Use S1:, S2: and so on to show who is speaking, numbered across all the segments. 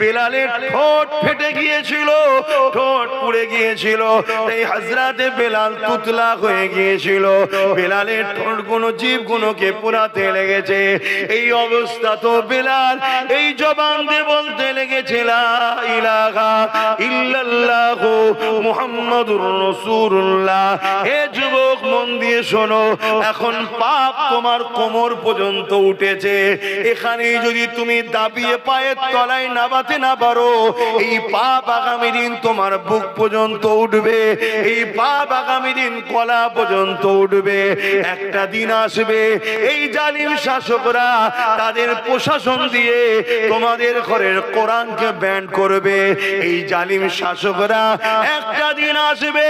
S1: বেলালের ঠোঁট ফেটে গিয়েছিল, ঠোঁট পুড়ে গিয়েছিল। এই হযরতে বেলাল তুতলা হয়ে গিয়েছিল, বেলালের ঠোঁট গুলো জীব গুলোকে পোড়াতে লেগেছে। এই অবস্থা তো বেলাল এই জবান দিয়ে বলতে লেগেছে লা ইলাহা ইল্লাল্লাহু মুহাম্মাদুর রাসূলুল্লাহ। হে যুবক, মন দিয়ে শোনো, এখন পাপ তোমার কোমর পর্যন্ত উঠেছে। এখানেই যদি তুমি দাবিয়ে পায়ের তলায় নামাতে না পারো, এই পাপ আগামী দিন তোমার বুক পর্যন্ত উঠবে, এই পাপ আগামী দিন গলা পর্যন্ত উঠবে। একটা দিন আসবে এই জালিম শাসকরা তাদের প্রশাসন দিয়ে তোমাদের ঘরের কোরআনকে ব্যান করবে। এই জালিম শাসকরা একটা দিন আসবে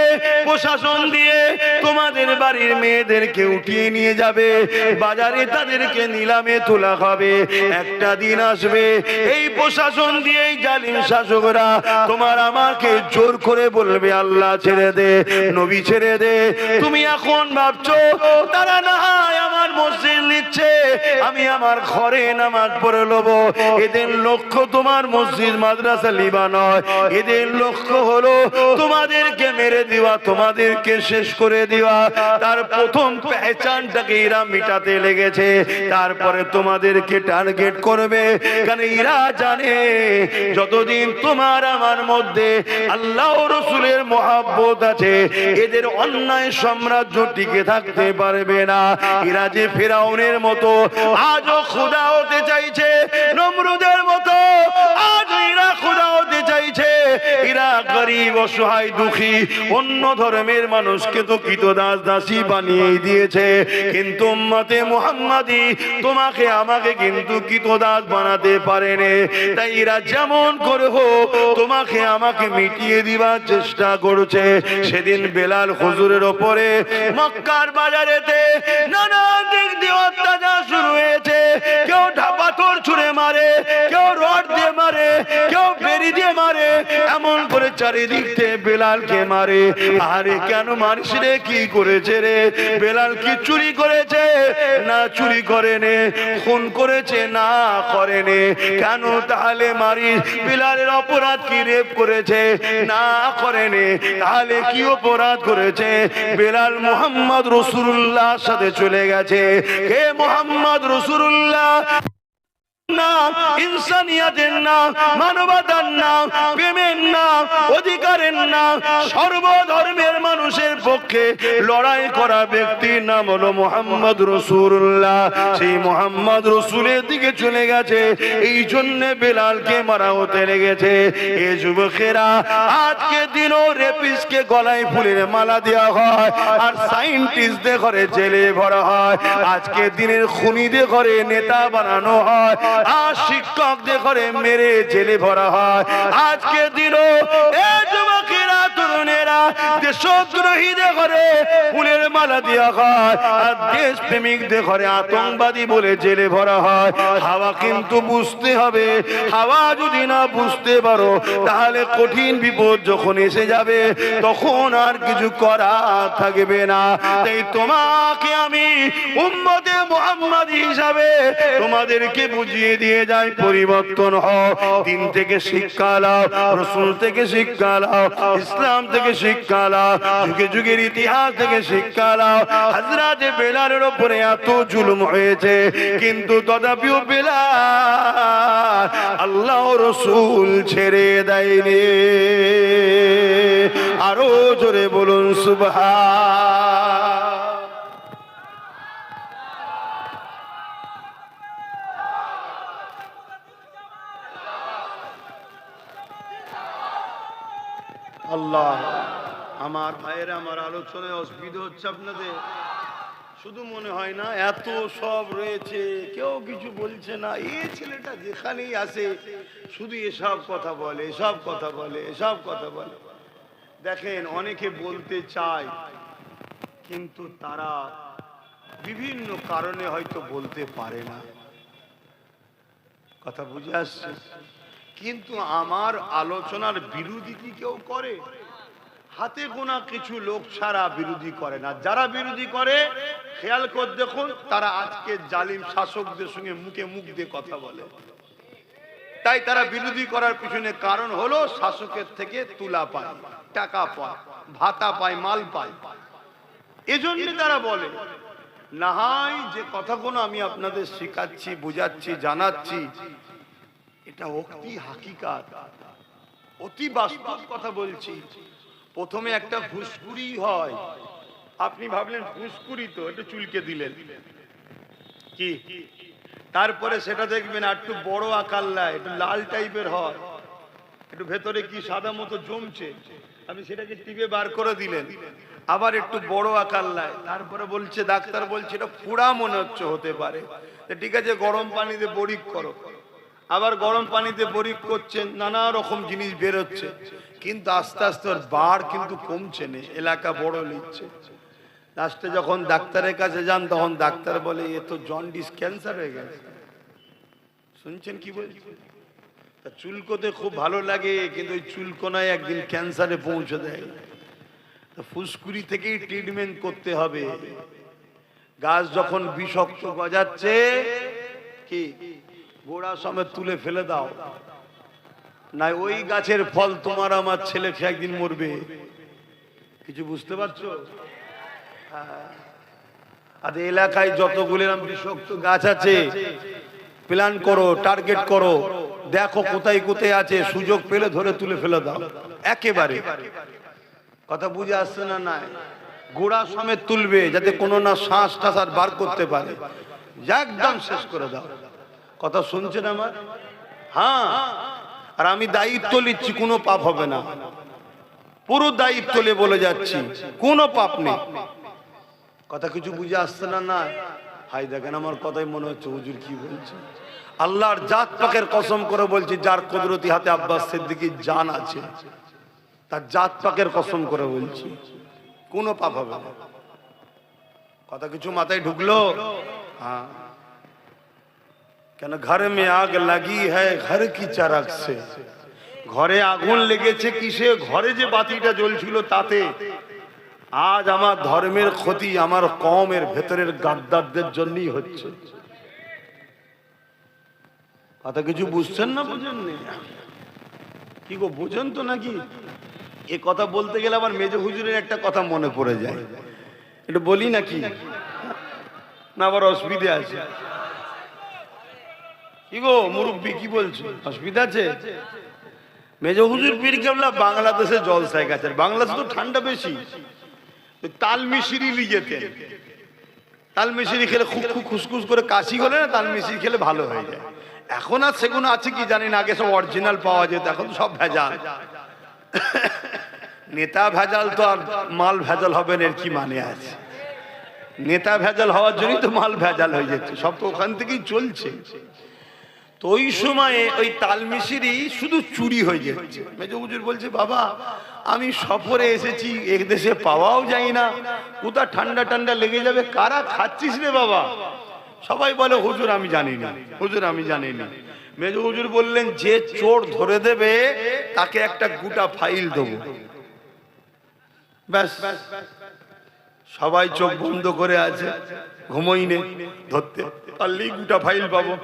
S1: প্রশাসন দিয়ে তোমাদের বাড়ির মেয়েদেরকে উঠিয়ে নিয়ে যাবে, বাজারে তাদেরকে নিলামে তোলা হবে। একটা দিন আসবে এই প্রশাসন দিয়ে এই জালিম শাসকরা তোমার আমাকে জোর করে বলবে আল্লাহ ছেড়ে দে, নবী ছেড়ে দে। তুমি এখন ভাবছো তারা না হয় আমার মসজিদ নিচ্ছে, আমি আমার ঘরে নামাজ পড়ে নেব। এদের লক্ষ্য তোমার মসজিদ মাদ্রাসা লিবা নয়, এদের লক্ষ্য হলো তোমাদেরকে মেরে দেওয়া, তোমাদেরকে শেষ করে দেওয়া। তার প্রথম পেহচানটাকে এরা মিটাতে লেগেছে, তারপরে তোমাদেরকে টার্গেট করবে। কারণ এরা জানে যতদিন তোমার আমার মধ্যে আল্লাহ ও রাসূলের মহব্বত আছে, এদের অন্যায় সাম্রাজ্য টিকে থাকতে পারবে না। এরা যে ফেরাউনের মতো আজও খোদা হতে চাইছে, নমরুদের মতো আজ এরা খোদা হতে চাইছে। এরা গরিব অসহায় দুঃখী অন্য ধর্মের মানুষকে তো কৃতদাস দাসী বানিয়ে দিয়েছে, কিন্তু উম্মতে মুহাম্মাদি তোমাকে আমাকে কিন্তু কৃতদাস বানাতে পারেনি। তাই এরা যেমন করে হোক তোমাকে আমাকে মিটিয়ে দিবার চেষ্টা করছে। সেদিন বেলাল হুজুরের ওপরে মক্কার বাজারেতে নানা দিক দিয়ে অত্যাচার শুরু হয়েছে। কেউ পাথর ছুঁড়ে মারে, কেউ রড দিয়ে মারে, কেউ বেরি দিয়ে মারে, এমন করে চারিদিক থেকে বেলালকে মারে। আরে কেন মারিস রে? কি করেছে রে? বেলাল কি চুরি করেছে? না চুরি করেনি। খুন করেছে? না করেনি। কেন তাহলে মারিস? বেলালের অপরাধ কি? রেপ করেছে? না করেনি। তাহলে কি অপরাধ করেছে? বেলাল মুহাম্মদ রাসূলুল্লাহর সাথে চলে গেছে। হে মুহাম্মদ রাসূলুল্লাহ নাম, ইনসানিয়াতের নাম, মানবতার নাম, প্রেমের নাম, অধিকারের নাম, সর্বধর্মের মানুষের পক্ষে লড়াই করা ব্যক্তির নাম হলো মুহাম্মদ রাসূলুল্লাহ। সেই মুহাম্মদ রাসূলের দিকে চলে গেছে, এই জন্য বেলালকে মারা হতে লেগেছে। এ যুবকেরা, আজকে দিনও রেপিস্টকে গলায় ফুলের মালা দেওয়া হয়, আর সায়েন্টিস্টদের ঘরে জেলে ভরা হয়। আজকে দিনের খুনিদের ঘরে নেতা বানানো হয়, আর শিক্ষকদের ঘরে মেরে জেলে ভরা হয়। আজকে দিনও এই যুবকেরা, তরুণেরা দেশদ্রোহীদের ঘরে ফুলের মালা দেওয়া হয়, আর দেশ প্রেমিকদের ঘরে আতঙ্কবাদী বলে জেলে ভরা হয়। হাওয়া কিন্তু বুঝতে হবে, হাওয়া যদি না বুঝতে পারো তাহলে কঠিন বিপদ যখন এসে যাবে তখন আর কিছু করা থাকবে না। তাই তোমাকে আমি উম্মতে মুহাম্মাদী হিসাবে তোমাদেরকে বুঝিয়ে দিয়ে যাই, পরিবর্তন হও, দিন থেকে শিক্ষা লাও, রাসূল থেকে শিক্ষা লাও, ইসলাম থেকে শিক্ষা লাও, যুগে যুগের ইতিহাস থেকে শিক্ষা লাও। হযরতে বেলালের উপরে এত জুলুম হয়েছে, কিন্তু তথাপিও বেলাল আল্লাহ রাসূল ছেড়ে দেয়নি। আরো জোরে বলুন সুবহান। আল্লাহ, আমার ভাইয়েরা, আমার আলোচনায় অসুবিধা হচ্ছে আপনাদের? শুধু মনে হয় না এত সব রয়েছে, কেউ কিছু বলছে না। এই ছেলেটা যেখানেই আসে শুধু এসব কথা বলে, এসব কথা বলে, এসব কথা বলে। দেখেন, অনেকে বলতে চায় কিন্তু তারা বিভিন্ন কারণে হয়তো বলতে পারে না। কথা বুঝে আসছে? কিন্তু আমার আলোচনার বিরোধী কি কেউ করে? হাতে গোনা কিছু লোক ছাড়া বিরোধী করে না। যারা বিরোধী করে খেয়াল করে দেখুন, তারা আজকে জালিম শাসকদের সঙ্গে মুখে মুখ দিয়ে কথা বলে। তাই তারা বিরোধী করার পিছনে কারণ হলো শাসকের থেকে তুলা পায়, টাকা পায়, ভাতা পায়, মাল পায়। এজন্য তারা বলে না হয় যে কথাগুলো আমি আপনাদের শেখাচ্ছি, বুঝাচ্ছি, জানাচ্ছি, এটা অতি হাকিকাত, অতি বাস্তব কথা বলছি। প্রথমে একটা ফুসকুড়ি হয়, আপনি ভাবলেন ফুসকুড়ি তো একটু চুলকে দিলেন কি, তারপরে সেটা দেখবেন একটু বড় আকার লায়, একটু লাল টাইপের হয়, একটু ভেতরে কি সাদা মতো জমছে, আপনি সেটাকে টিপে বার করে দিলেন, আবার একটু বড় আকার লায়, তারপরে বলছে ডাক্তার বলছে এটা ফোড়া মনে হচ্ছে, হতে পারে, ঠিক আছে গরম পানিতে বরিক করো, আবার গরম পানিতে বরিক করছেন, নানা রকম জিনিস বেরোচ্ছে, কিন্তু আস্তে আস্তে ওর বাড় কিন্তু কমছে না, এলাকা বড় নিচ্ছে। লাস্টে যখন ডাক্তারের কাছে যান তখন ডাক্তার বলে এ তো জন্ডিস, ক্যান্সার হয়ে গেছে। শুনছেন কি বলছি? তা চুলকোতে খুব ভালো লাগে, কিন্তু ওই চুলকোনায় একদিন ক্যান্সারে পৌঁছে দেয়। ফুসকুড়ি থেকেই ট্রিটমেন্ট করতে হবে। গাছ যখন বিষাক্ত গজাচ্ছে কি গোড়া সমেত তুলে ফেলে দাও, না ওই গাছের ফল তোমার আমার ছেলে খেয়ে একদিন মরবে। কিছু বুঝতে পারছো? আর এলাকায় যতগুলো বিষাক্ত গাছ আছে প্ল্যান করো, টার্গেট করো, দেখো কোথায় কোথায় আছে, সুযোগ পেলে ধরে তুলে ফেলে দাও একেবারে। কথা বুঝে আসছে না? নাই গোড়া সমেত তুলবে, যাতে কোনো না শ্বাস টাস আর বার করতে পারে, একদম শেষ করে দাও। কথা শুনছেন আমার? হ্যাঁ, আর আমি দায়িত্ব নিচ্ছি, কোনো পাপ হবে না, পুরো দায়িত্ব নিয়ে বলে যাচ্ছি, কোনো পাপ নেই। কথা কিছু বুঝে আসছে না? না হাই দেখেন আমার কথাই মনে হচ্ছে হুজুর কি বলছে। আল্লাহর জাত পাকের কসম করে বলছি, যার কুদরতি হাতে আব্বাস সিদ্দিকীর জান আছে, তার জাত পাকের কসম করে বলছি, কোনো পাপ হবে না। কথা কিছু মাথায় ঢুকলো? হ্যাঁ, কেন ঘরে মে আগ লাগি হ্যায় ঘর কি চারাক সে, ঘরে আগুন লেগেছে কিসে? ঘরে যে বাতিটা জ্বলছিল তাতে। আজ আমার ধর্মের ক্ষতি আমার কওমের ভেতরের গাদ্দারদের জন্যই হচ্ছে। কথা কিছু বুঝছেন না? বুঝেন কি গো, বুঝেন তো নাকি? এ কথা বলতে গেলে আবার মেজো হুজুরের একটা কথা মনে পড়ে যায়, এটা বলি নাকি? না আবার অসুবিধা আছে? কি গো মুরব্বী, কি বলছো, অসুবিধা আছে? মেজো হুজুর পীর কেবলা বাংলাদেশে জলসায় গেছে, বাংলাদেশে তো ঠান্ডা বেশি, তাল মিশরি লিগেতেন, তাল মিশরি খেলে খুসখুস করে কাশি হলে না, তাল মিশরি খেলে ভালো হয়ে যায়। এখন আর সেগুলো আছে কি জানি না, আগে সব অরিজিনাল পাওয়া যেত, এখন সব ভেজাল। নেতা ভেজাল তো আর মাল ভেজাল হবে না, এর কি মানে আছে? নেতা ভেজাল হওয়ার জন্যই তো মাল ভেজাল হয়ে যাচ্ছে, সব তো ওখান থেকেই চলছে। তো ওই সময়ে ওই তালমিশরি শুধু চুরি হয়ে যাচ্ছে। মেজো হুজুর বলছে বাবা আমি সফরে এসেছি, এক দেশে পাওয়াও যায় না, কোথা ঠান্ডা ঠান্ডা লেগে যাবে, কারা খাচ্ছিস রে বাবা? সবাই বলে হুজুর আমি জানি না, হুজুর আমি জানি না। মেজো হুজুর বললেন যে চোর ধরে দেবে তাকে একটা গোটা ফাইল দেবো। ব্যাস, সবাই চোখ বন্ধ করে আছে, ঘুমোই নেই, ধরতে পারলেই গোটা ফাইল পাবো।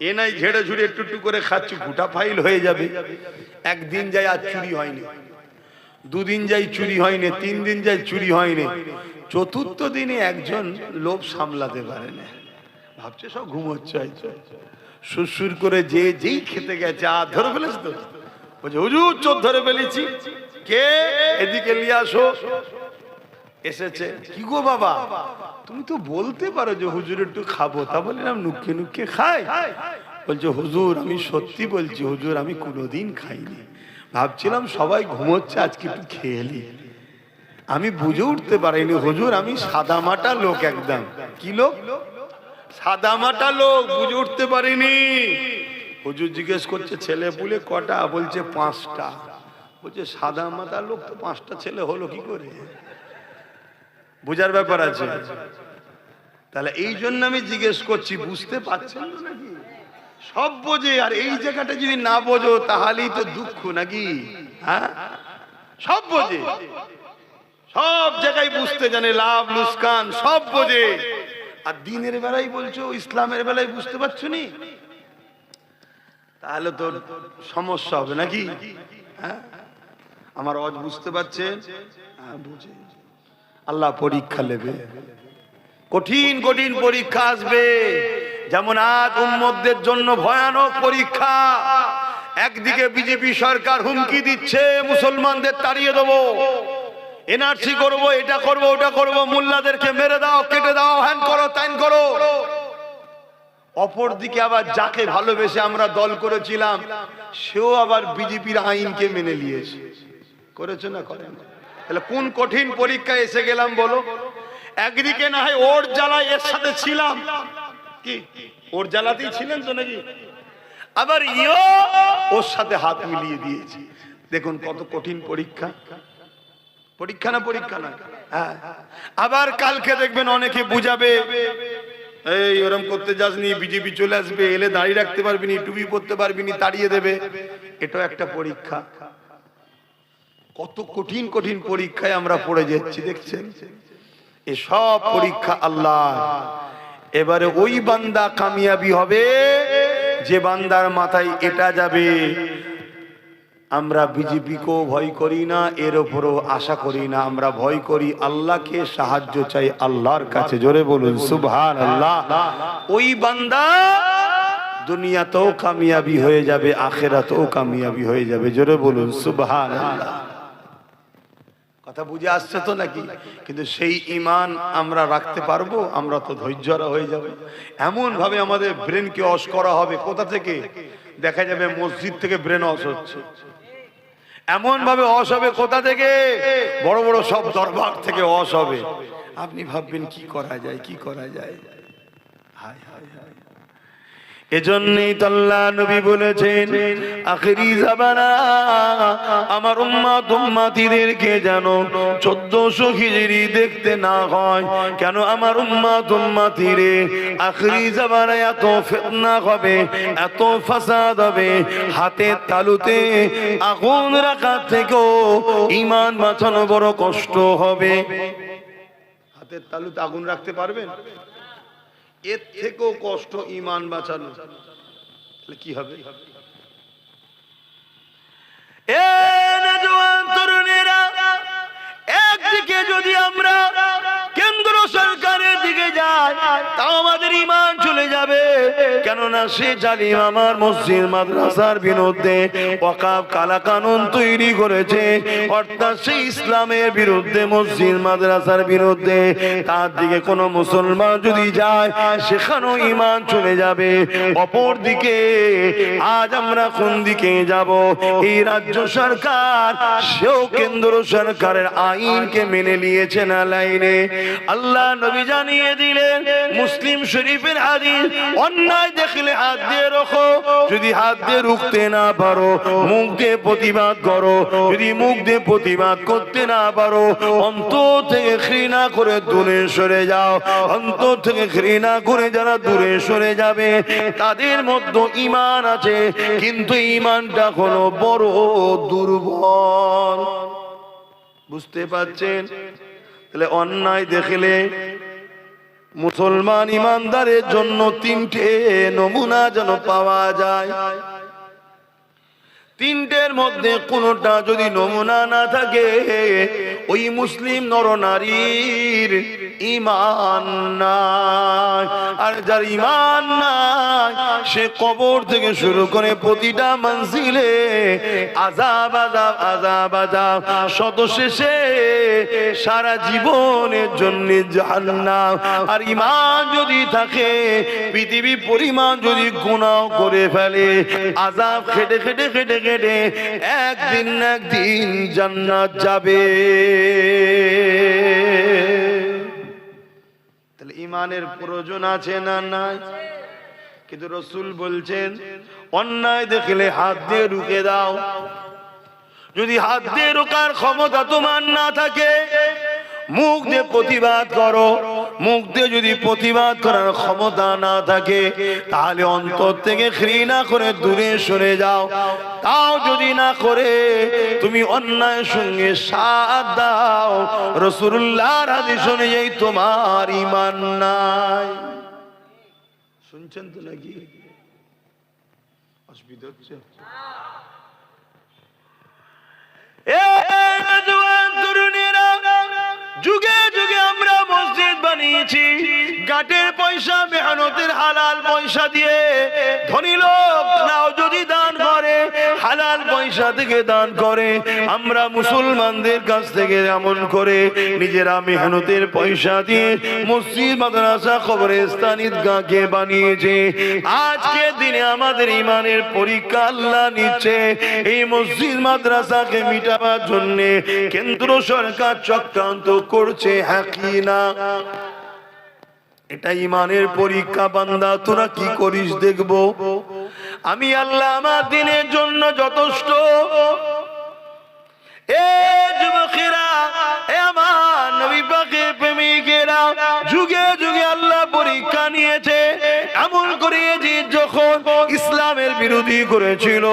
S1: এ নাই ঝেড়ে ঝুড়ে একটু একটু করে খাচ্ছি, গোটা ফাইল হয়ে যাবে। একদিন যাই আর চুরি হয়নি, দুদিন যাই চুরি হয়নি, 3 দিন যাই চুরি হয়নি, চতুর্থ দিনে একজন লোভ সামলাতে পারে না, ভাবছে সব ঘুমোচ্ছে, সুরসুর করে যেই খেতে গেছে আর ধরে ফেলেছে তো, বলছে হুজুর চোর ধরে ফেলেছি, কে এদিকে নিয়ে আসো। এসেছে, কি গো বাবা তুমি তো বলতে পারো যে হুজুর একটু খাবো, তা বললাম নুকে নুকে খাই। বলছে হুজুর আমি সত্যি বলছি, হুজুর আমি কোনোদিন খাইনি, ভাবছিলাম সবাই ঘুমোচ্ছে আজকে একটু খেয়ে নি, আমি বুঝে উঠতে পারিনি হুজুর আমি সাদামাটা লোক, একদম কি লোক, সাদামাটা লোক, বুঝে উঠতে পারিনি। হুজুর জিজ্ঞেস করছে ছেলে পুলে কটা? বলছে 5টা। বলছে সাদামাটা লোক তো 5টা ছেলে হলো কি করে? বুঝার ব্যাপার আছে। তাহলে এই জন্য আমি জিজ্ঞেস করছি, বুঝতে পারছেন নাকি? সব বোঝে, আর এই জায়গাটা যদি না বোঝো তাহলেই তো দুঃখ নাকি? হ্যাঁ, সব বোঝে, সব জায়গায় বুঝতে জানে, লাভ লুসকান সব বোঝে। আর দিনের বেলায় বলছো, ইসলামের বেলায় বুঝতে পারছো নি? তাহলে তো সমস্যা হবে নাকি? হ্যাঁ, আমার আওয়াজ বুঝতে পারছেন? হ্যাঁ, বুঝে। আল্লাহ পরীক্ষা নেবে, কঠিন কঠিন পরীক্ষা আসবে। যেমন আজ উম্মতদের জন্য ভয়ানক পরীক্ষা। একদিকে বিজেপি সরকার হুমকি দিচ্ছে মুসলমানদের তাড়িয়ে দেবো, এনআরসি করবো, এটা করবো, ওটা করবো, মোল্লাদেরকে মেরে দাও, কেটে দাও, হ্যান করো, ত্যান করো। অপর দিকে আবার যাকে ভালোবেসে আমরা দল করেছিলাম সেও আবার বিজেপির আইনকে মেনে নিয়েছে। করেছে না করেন? তাহলে কোন কঠিন পরীক্ষা এসে গেলাম বলো? একদিকে না হয় ওর জ্বালায় এর সাথে ছিলাম, কি ওর জ্বালাতেই ছিলেন তো নাকি, আবার ইও ওর সাথে হাত মিলিয়ে দিয়েছি। দেখুন কত কঠিন পরীক্ষা। পরীক্ষা না পরীক্ষা না? হ্যাঁ। আবার কালকে দেখবেন অনেকে বুঝাবে, এই ওরম করতে যাসনি, বিজেপি চলে আসবে, এলে দাঁড়িয়ে রাখতে পারবি নি, টুপি পরতে পারবি নি, তাড়িয়ে দেবে। এটাও একটা পরীক্ষা। কত কঠিন কঠিন পরীক্ষায় আমরা পড়ে যাচ্ছি দেখছেন। এসব পরীক্ষা আল্লাহ। এবারে ওই বান্দা কামিয়াবি হবে যে বান্দার মাথায় এটা যাবে, আমরা বিজেপিকেও ভয় করি না, এর উপরও আশা করি না, আমরা ভয় করি আল্লাহকে, সাহায্য চাই আল্লাহর কাছে। জোরে বলুন সুবহানাল্লাহ। ওই বান্দা দুনিয়াতেও কামিয়াবি হয়ে যাবে, আখিরাতেও কামিয়াবি হয়ে যাবে। জোরে বলুন সুবহানাল্লাহ। কথা বুঝে আসছে তো নাকি? কিন্তু সেই ঈমান আমরা রাখতে পারবো? আমরা তো ধৈর্যরা হয়ে যাবে। এমন ভাবে আমাদের ব্রেনকে ওয়াশ করা হবে, কোথা থেকে? দেখা যাবে মসজিদ থেকে ব্রেন ওয়াশ হচ্ছে। এমন ভাবে ওয়াশ হবে কোথা থেকে? বড় বড় সব দরবার থেকে ওয়াশ হবে। আপনি ভাববেন কি করা যায়, কি করা যায়। হায় হায় হায়। এজন্যই তো আল্লাহ নবী বলেছেন আখিরি জামানা আমার উম্মত উম্মতিদেরকে যেন 1400 হিজরি দেখতে না হয়। কেন? আমার উম্মত উম্মতিরে আখিরি জামানায় এত ফিতনা হবে, এত ফাসাদ হবে, হাতের তালুতে আগুন রাখা থেকেও ঈমান বাঁচানো বড় কষ্ট হবে। হাতের তালুতে আগুন রাখতে পারবেন? এর থেকেও কষ্ট ঈমান বাঁচানো। তাহলে কি হবে? এ নওজোয়ান তরুণেরা, একদিকে যদি আমরা কেন্দ্র সরকারের দিকে যাই তাও আমাদের ঈমান চলে যাবে। কেননা সে জালিম আমার মসজিদ মাদ্রাসার বিরুদ্ধে ওয়াকফ কালা কানুন তৈরি করেছে, অর্থাৎ সে ইসলামের বিরুদ্ধে, মসজিদ মাদ্রাসার বিরুদ্ধে। তার দিকে কোনো মুসলমান যদি যায় সেখানেও ঈমান চলে যাবে। অপর দিকে আজ আমরা কোন দিকে যাব? এই রাজ্য সরকার সেও কেন্দ্র সরকারের আইনকে মেনে নিয়েছে না লাইনে। আল্লাহ নবী জানিয়ে দিলেন মুসলিম শরীফের হাদিস, অন্যায় দেখলে হাত দিয়ে রাখো, যদি হাত দিয়ে রুখতে না পারো মুখ দিয়ে প্রতিবাদ করো, যদি মুখ দিয়ে প্রতিবাদ করতে না পারো অন্তর থেকে ঘৃণা করে দূরে সরে যাও। অন্তর থেকে ঘৃণা করে যারা দূরে সরে যাবে তাদের মধ্যে ঈমান আছে, কিন্তু ঈমানটা হলো বড় দুর্বল। বুঝতে পারছেন? তাহলে অন্যায় দেখলে মুসলমান ইমানদারের জন্য তিনটে নমুনা যেন পাওয়া যায়। তিনটের মধ্যে কোনটা যদি নমুনা না থাকে ওই মুসলিম নরনারীর ঈমান নাই। আর যার ঈমান নাই সে কবর থেকে শুরু করে প্রতিটা মঞ্জিলে আযাব আযাব আযাব আযাব, সর্বশেষে সারা জীবনের জন্য জাহান্নাম। আর ঈমান যদি থাকে, পৃথিবী পরিমাণ যদি গুনাহ করে ফেলে, আযাব খেটে খেটে খেটে খেটে একদিন না একদিন জান্নাত যাবে। তাহলে ঈমানের প্রয়োজন আছে না নাই? কিন্তু রাসূল বলছেন অন্যায় দেখলে হাত দিয়ে রুখে দাও। যদি হাত দিয়ে রোকার ক্ষমতা তোমার না থাকে মুখ দিয়ে প্রতিবাদ করো। মুখ দিয়ে যদি প্রতিবাদ করার ক্ষমতা না থাকে তাহলে অন্তর থেকে ঘৃণা করে দূরে সরে যাও। তাও যদি না করে তুমি অন্যায়ের সঙ্গে সাথ দাও, রাসূলুল্লাহর হাদিস অনুযায়ী তোমার ঈমান নাই। শুনছেন তো নাকি? অসুবিধা হচ্ছে? যুগে যুগে আমরা মসজিদ বানিয়েছি গাটের পয়সা, মেহনতের হালাল পয়সা দিয়ে। ধনী লোকরাও যদি দান করে, হালাল পয়সা থেকে দান করে। আমরা মুসলমানদের কাছ থেকে এমন করে নিজেরা মেহনতের পয়সা দিয়ে মসজিদ, মাদ্রাসা, কবরস্থান, ঈদগাহকে বানিয়েছে। আজকে দিনে আমাদের ইমানের পরীক্ষা আল্লাহ নিচ্ছে। এই মসজিদ মাদ্রাসাকে মিটাবার জন্য কেন্দ্র সরকার চক্রান্ত করছে, হ্যাঁ কি না? এটা ইমানের পরীক্ষা। বান্দা তোরা কি করিস দেখবো। আমি আল্লাহ আমার দিনের জন্য যথেষ্ট। এ যুবকেরা, এ আমার নবী পাকের প্রেমিকেরা, যুগে যুগে আল্লাহ পরীক্ষা নিয়েছে। এমন করে যে যখন ইসলামের বিরোধী করেছিল,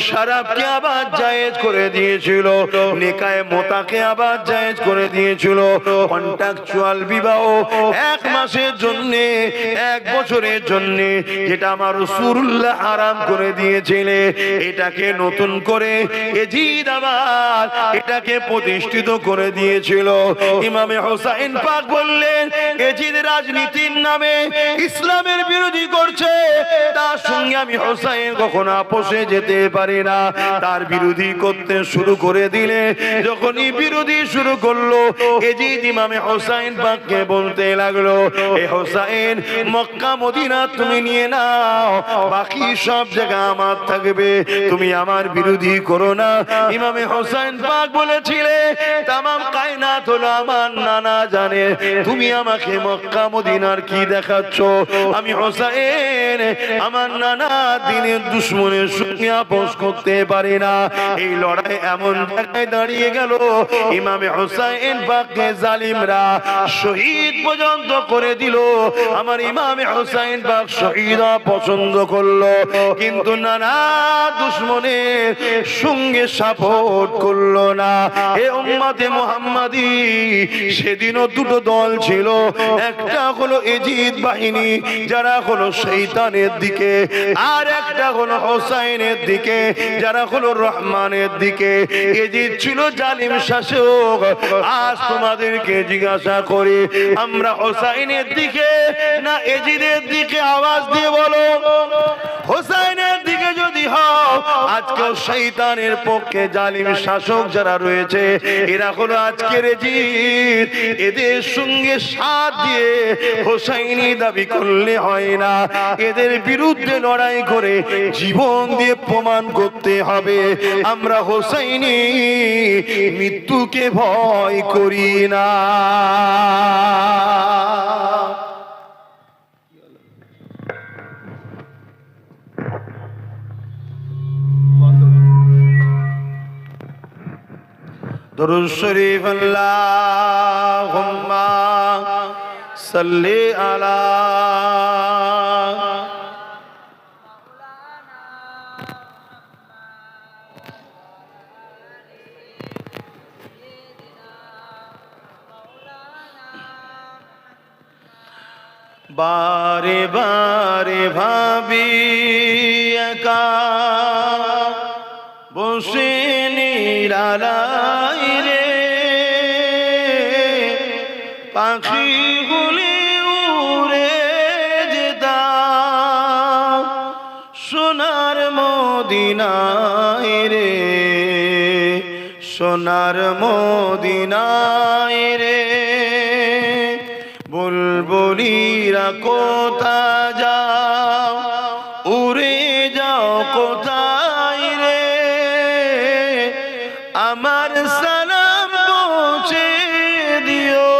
S1: শরাবকে আবার জায়েজ করে দিয়েছিল, নিকায়ে মোতাকে আবার জায়েজ করে দিয়েছিল, কন্ট্রাকচুয়াল বিবাহ 1 মাসের জন্য, 1 বছরের জন্য, যেটা আমার রাসূলুল্লাহ হারাম করে দিয়েছিলে, এটাকে নতুন করে এজিদ আবার এটাকে প্রতিষ্ঠিত করে দিয়েছিল। ইমামে হোসাইন পাক বললেন, এজিদ রাজনীতির নামে ইসলামের বিরোধী করছে, তার সঙ্গে আমি হোসাইন কখনো আপোষে যেতে পারি না। তার বিরোধী করতে শুরু করে দিলে, যখনই বিরোধী শুরু করলো, এজিদ ইমামে হোসাইন পাককে বলতে লাগলো, এ হোসাইন, মক্কা মদিনা তুমি নিয়ে নাও, বাকি সব জায়গা আমার থাকবে, তুমি আমার বিরোধী করো না। ইমামে হোসাইন পাক বলেছিলে, তামাম কায়নাত হলো আমার নানা জানে, তুমি আমাকে মক্কা মদিনার কি দেখাচ্ছ? আমি হোসাইন আমার নানা দিনের দুশমনের সঙ্গে আপোষ করতে পারি না। এই লড়াই এমন জায়গায় দাঁড়িয়ে গেল, ইমামে হোসাইন পাককে জালিমরা শহীদ পর্যন্ত করে দিল। আমার ইমামে হোসাইন পাক শহীদ পছন্দ করলো, কিন্তু নানা দুশমনের সঙ্গে সাপোর্ট করলো না। এ উম্মতে মুহাম্মাদি, সেদিনও দুটো দল ছিল, একটা হলো এজিদ বাহিনী, যারা হলো শয়তানের দিকে, আর একটা হলো হোসাইনের দিকে, যারা হলো রহমানের দিকে। এজিদ ছিল জালিম শাসক। আজ তোমাদেরকে জিজ্ঞাসা করি, আমরা হোসাইনের দিকে না এজিদের দিকে? আওয়াজ দিয়ে বলো। হোসাইনের দিকে যদি হও, আজকেও শয়তানের পক্ষে জালিম শাসক যারা রয়েছে, এরা হলো আজকের এজিদ। এদের সঙ্গে সাথ দিয়ে হোসাইনি দাবি করলে হয় না, এদের বিরুদ্ধে লড়াই করে জীবন দিয়ে প্রমাণ করতে হবে আমরা হোসাইনি মৃত্যুকে ভয় করি না। दुरूद शरीफ अल्लाहुम्मा सल्ली अला बारे बारे भाबी एका বসে নিরালাই রে, পাখি গুলি উড়ে যেতাম সোনার মদিনায় রে, সোনার মদিনায় রে। বুলবুলিরা কোথা যাও, উড়ে যাও কোথায় রে, আমার সালাম পৌঁছে দিও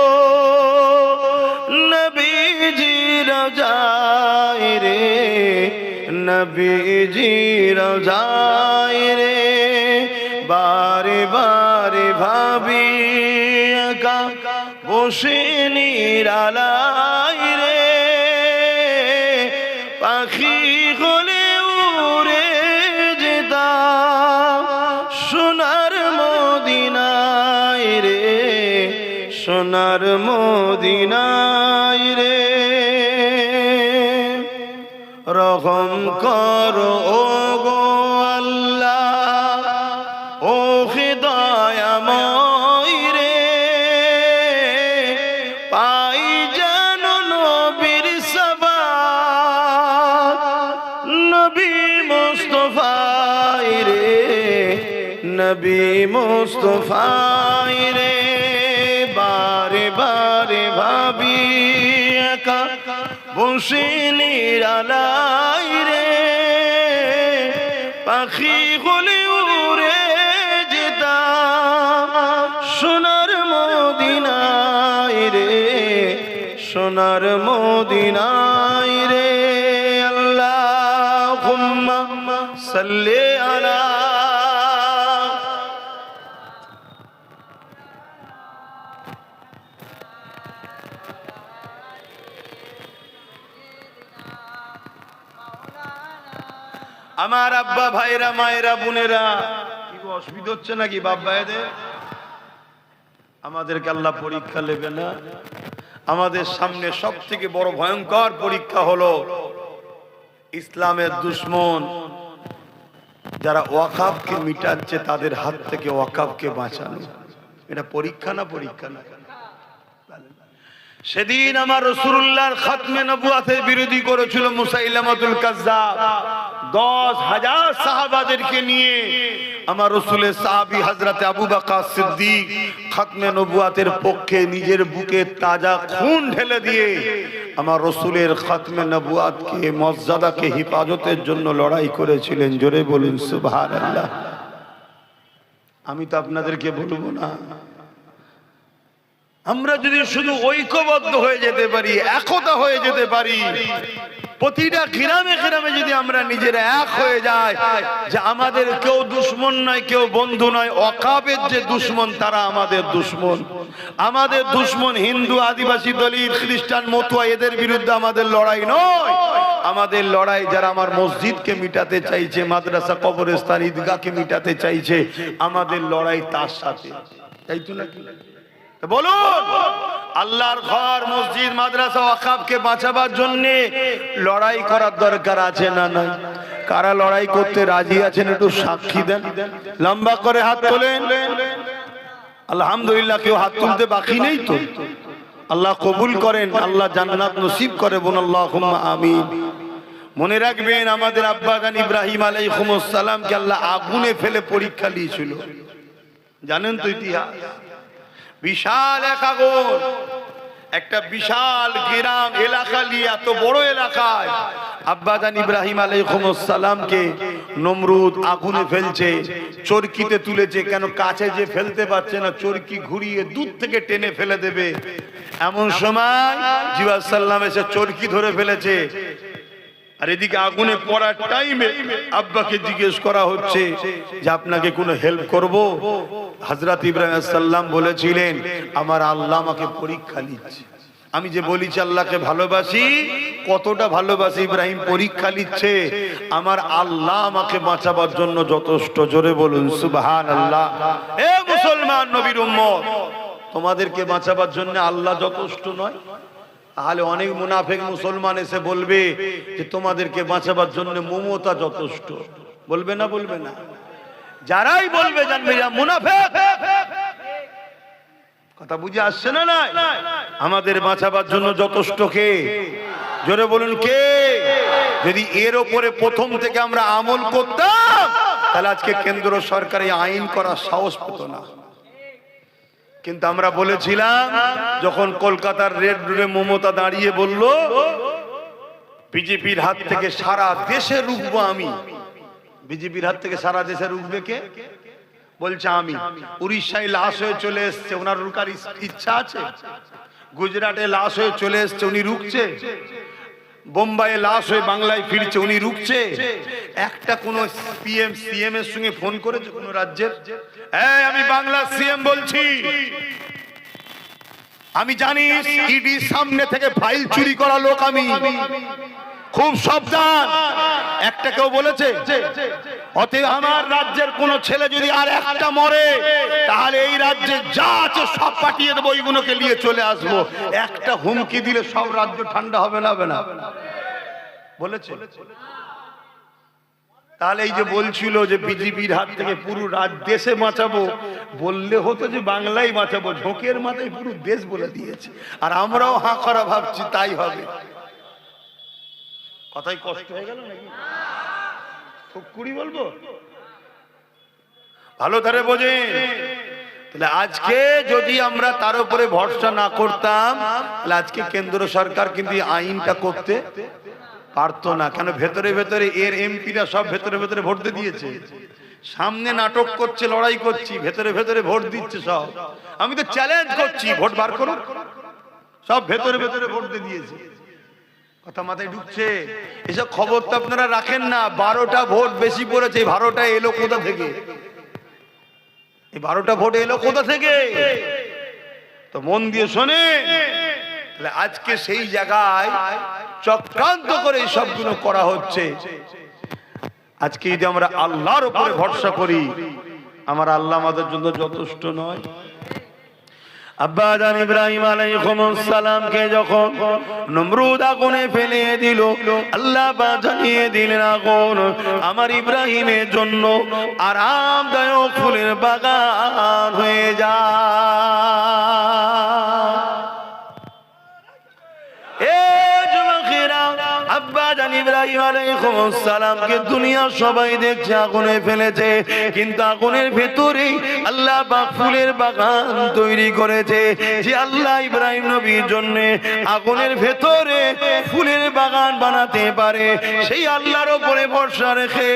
S1: নবীজি রওজায় রে, নবীজি রওজায় রে। বারে বারে ভাবি একা বসে নিরালাই রে, পাখি হলে উড়ে যেতাম সোনার মদিনায় রে, সোনার মদিনায় রে। রহম করো গো নবী মুস্তাফাই রে বারে বারে ভাবি একা বসে নিরালাই রে পাখি হলে উড়ে যেতাম সোনার মদিনায় রে সোনার মদিনায় রে আল্লাহুম্মা সাল্লি আলা আমার আব্বা ভাইরা মায়েরা বোনেরা কি অসুবিধা হচ্ছে নাকি বাপ ভাইদের আমাদেরকে আল্লাহ পরীক্ষা নেবে না আমাদের সামনে সবথেকে বড় ভয়ঙ্কর পরীক্ষা হলো ইসলামের দুশমন যারা ওয়াকাফকে মিটাচ্ছে তাদের হাত থেকে ওয়াকাফকে বাঁচানো এটা পরীক্ষা না পরীক্ষা না সেদিন আমার রাসূলুল্লাহর খাতমে নবুয়তের বিরোধী করেছিল মুসাইলামাতুল কাজ্জাব 10,000 সাহাবাদেরকে নিয়ে আমার রাসূলের সাহাবী হযরত আবু বকর সিদ্দিক খাতমে নবুয়তের পক্ষে নিজের বুকে তাজা খুন ঢেলে দিয়ে আমার রাসূলের খাতমে নবুয়তকে মর্যাদাকে হেফাজতের জন্য লড়াই করেছিলেন জোরে বলুন সুবহানাল্লাহ আমি তো আপনাদেরকে বলবো না আমরা যদি শুধু ঐক্যবদ্ধ হয়ে যেতে পারি একতা হয়ে যেতে পারি প্রতিটা গ্রামে গ্রামে যদি আমরা নিজেরা এক হয়ে যাই যে আমাদের কেউ দুশমন নয় কেউ বন্ধু নয় ওয়াকাফের যে দুশমন তারা আমাদের দুশমন আমাদের দুশমন হিন্দু আদিবাসী দলিত খ্রিস্টান মতুয়া এদের বিরুদ্ধে আমাদের লড়াই নয় আমাদের লড়াই যারা আমার মসজিদকে মিটাতে চাইছে মাদ্রাসা কবরস্থান ঈদগাহকে মিটাতে চাইছে আমাদের লড়াই তার সাথে তাই তো নাকি বলুন আল্লাহর ঘর মসজিদ মাদ্রাসা ওয়াকাফকে বাঁচাবার জন্য লড়াই করার দরকার আছে না না কারা লড়াই করতে রাজি আছেন একটু সাক্ষী দেন লম্বা করে হাত তোলেন আলহামদুলিল্লাহ কেউ হাত তুলতে বাকি নেই তো আল্লাহ কবুল করেন আল্লাহ জান্নাত নসিব করে বলুন আল্লাহুম্মা আমিন মনে রাখবেন আমাদের আব্বা জান ইব্রাহিম আলাইহিস সালামকে আল্লাহ আগুনে ফেলে পরীক্ষা নিয়েছিল জানেন তো ইতিহাস বিশাল এক আগুন একটা বিশাল গ্রাম এলাকা নিয়ে এত বড় এলাকায় আব্বা জান ইব্রাহিম আলাইহিস সালামকে নমরুদ আগুনে ফেলছে চরকিতে তুলেছে কেন কাছে যে ফেলতে পারছে না চরকি ঘুরিয়ে দূর থেকে টেনে ফেলে দেবে এমন সময় জিবরাইল সাল্লাম এসে চরকি ধরে ফেলেছে আর এদিকে আগুনে পড়ার টাইমে আব্বাকে জিজ্ঞেস করা হচ্ছে যে আপনাকে কোনো হেল্প করব হযরত ইব্রাহিম আলাইহিস সালাম বলেছিলেন আমার আল্লাহ আমাকে পরীক্ষা নিচ্ছে আমি যে বলিছি আল্লাহকে ভালোবাসি কতটা ভালোবাসি ইব্রাহিম পরীক্ষা নিচ্ছে আমার আল্লাহ আমাকে বাঁচাবার জন্য যথেষ্ট জোরে বলুন সুবহানাল্লাহ এ মুসলমান নবীর উম্মত তোমাদেরকে বাঁচাবার জন্য আল্লাহ যথেষ্ট নয় তাহলে অনেক মুনাফিক মুসলমান এসে বলবে যে তোমাদেরকে বাঁচাবার জন্য মমতা যথেষ্ট বলবে না যারাই বলবে জানবে যে মুনাফিক কথা বুঝে আসছে না না আমাদের বাঁচাবার জন্য যথেষ্ট কে জোরে বলুন কে যদি এর উপরে প্রথম থেকে আমরা আমল করতাম তাহলে আজকে কেন্দ্র সরকার এই আইন করার সাহস পেত না কিন্তু আমরা বলেছিলাম যখন কলকাতার রেড রোডে মমতা দাঁড়িয়ে বলল বিজেপির হাত থেকে সারা দেশে রুখবো আমি বিজেপির হাত থেকে সারা দেশে রুখবে কে বলছে আমি উড়িষ্যায় লাশ হয়ে চলে এসছে ওনার রুকার ইচ্ছা আছে গুজরাটে লাশ হয়ে চলে এসছে উনি রুখছে বোম্বাইয়ে লাশ হয়ে বাংলায় ফিরছে উনি রুখছে একটা কোন পিএম সিএম এর সঙ্গে ফোন করেছে কোন রাজ্যের এই আমি বাংলার সিএম বলছি আমি জানি ইডি সামনে থেকে ফাইল চুরি করা লোক আমি খুব সাবধান একটা কেউ বলেছে অতএব আমার রাজ্যের কোন ছেলে যদি আর একটা মরে তাহলে এই রাজ্যে যা আছে সব পাঠিয়ে দেবো ওইগুলোকে নিয়ে চলে আসবো একটা হুমকি দিলে সব রাজ্য ঠান্ডা হবে না বলেছে তাহলে এই যে বলছিল যে বিজেপির হাত থেকে পুরো দেশে বাঁচাবো বললে হতো যে বাংলায় বাঁচাবো ঝোঁকের মাথায় পুরো দেশ বলে দিয়েছে আর আমরাও হাঁ করা ভাবছি তাই হবে কথাই কষ্ট হয়ে গেল নাকি খুব কুড়ি বলবো ভালো ধারে বোঝেন। তাহলে আজকে যদি আমরা তার উপরে ভরসা না করতাম, তাহলে আজকে কেন্দ্র সরকার কিন্তু আইনটা করতে পারতো না। কেন? ভেতরে ভেতরে এর এমপিরা সব ভেতরে ভেতরে ভোট দিয়ে দিয়েছে, সামনে নাটক করছে, লড়াই করছি, ভেতরে ভেতরে ভোট দিচ্ছে সব। আমি তো চ্যালেঞ্জ করছি, ভোট বার করুন। সব ভেতরে ভেতরে ভোট দিয়ে দিয়েছে। কথা মাথায় ঢুকছে? এসব খবর তো আপনারা রাখেন না। 12টা ভোট বেশি পড়েছে, 12টা এলো কোথা থেকে? এই 12টা ভোট এলো কোথা থেকে? তো মন দিয়ে শোনে। তাহলে আজকে সেই জায়গায় চক্রান্ত করে এই সবগুলো করা হচ্ছে। আজকে যদি আমরা আল্লাহর উপরে ভরসা করি, আমার আল্লাহ আমাদের জন্য যথেষ্ট নয়? আব্বা জান ইব্রাহিম আলাইহিস সালামকে যখন নমরুদ আগুনে ফেলে দিল, আল্লাহ পাক জানিয়ে দিলেন আগুন আমার ইব্রাহিমের জন্য আরামদায়ক ফুলের বাগান হয়ে যায়। আব্বা জান ইব্রাহিম আলাইহিস সালামকে দুনিয়া সবাই দেখছে আগুনে ফেলেছে, কিন্তু আগুনের ভেতরে আল্লাহ পাক ফুলের বাগান তৈরি করেছে। যে আল্লাহ ইব্রাহিম নবীর জন্য আগুনের ভেতরে ফুলের বাগান বানাতে পারে, সেই আল্লাহর উপরে ভরসা রেখে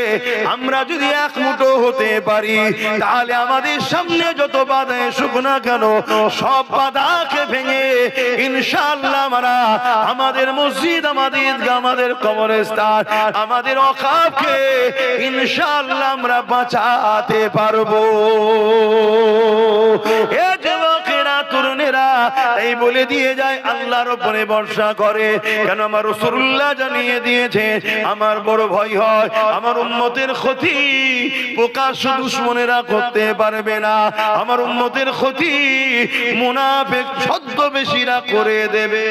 S1: আমরা যদি এক মুঠো হতে পারি, তাহলে আমাদের সামনে যত বাধা এসুক না কেন, সব বাধাকে ভেঙে ইনশাআল্লাহ আমরা আমাদের মসজিদ, আমাদের ঈদগাহ, আমাদের কবরস্থান, আমাদের ওয়াকফকে ইনশাআল্লাহ আমরা বাঁচাতে পারবো। এ যুবকেরা, তরুণেরা, এই বলে দিয়ে যায় আল্লাহর উপরে ভরসা করে। কেন? আমার রাসূলুল্লাহ জানিয়ে দিয়েছে, আমার বড় ভয় হয় আমার উম্মতের ক্ষতি প্রকাশ্য দুশমনেরা করতে পারবে না, আমার উম্মতের ক্ষতি মুনাফিক ছদ্মবেশীরা করে দেবে।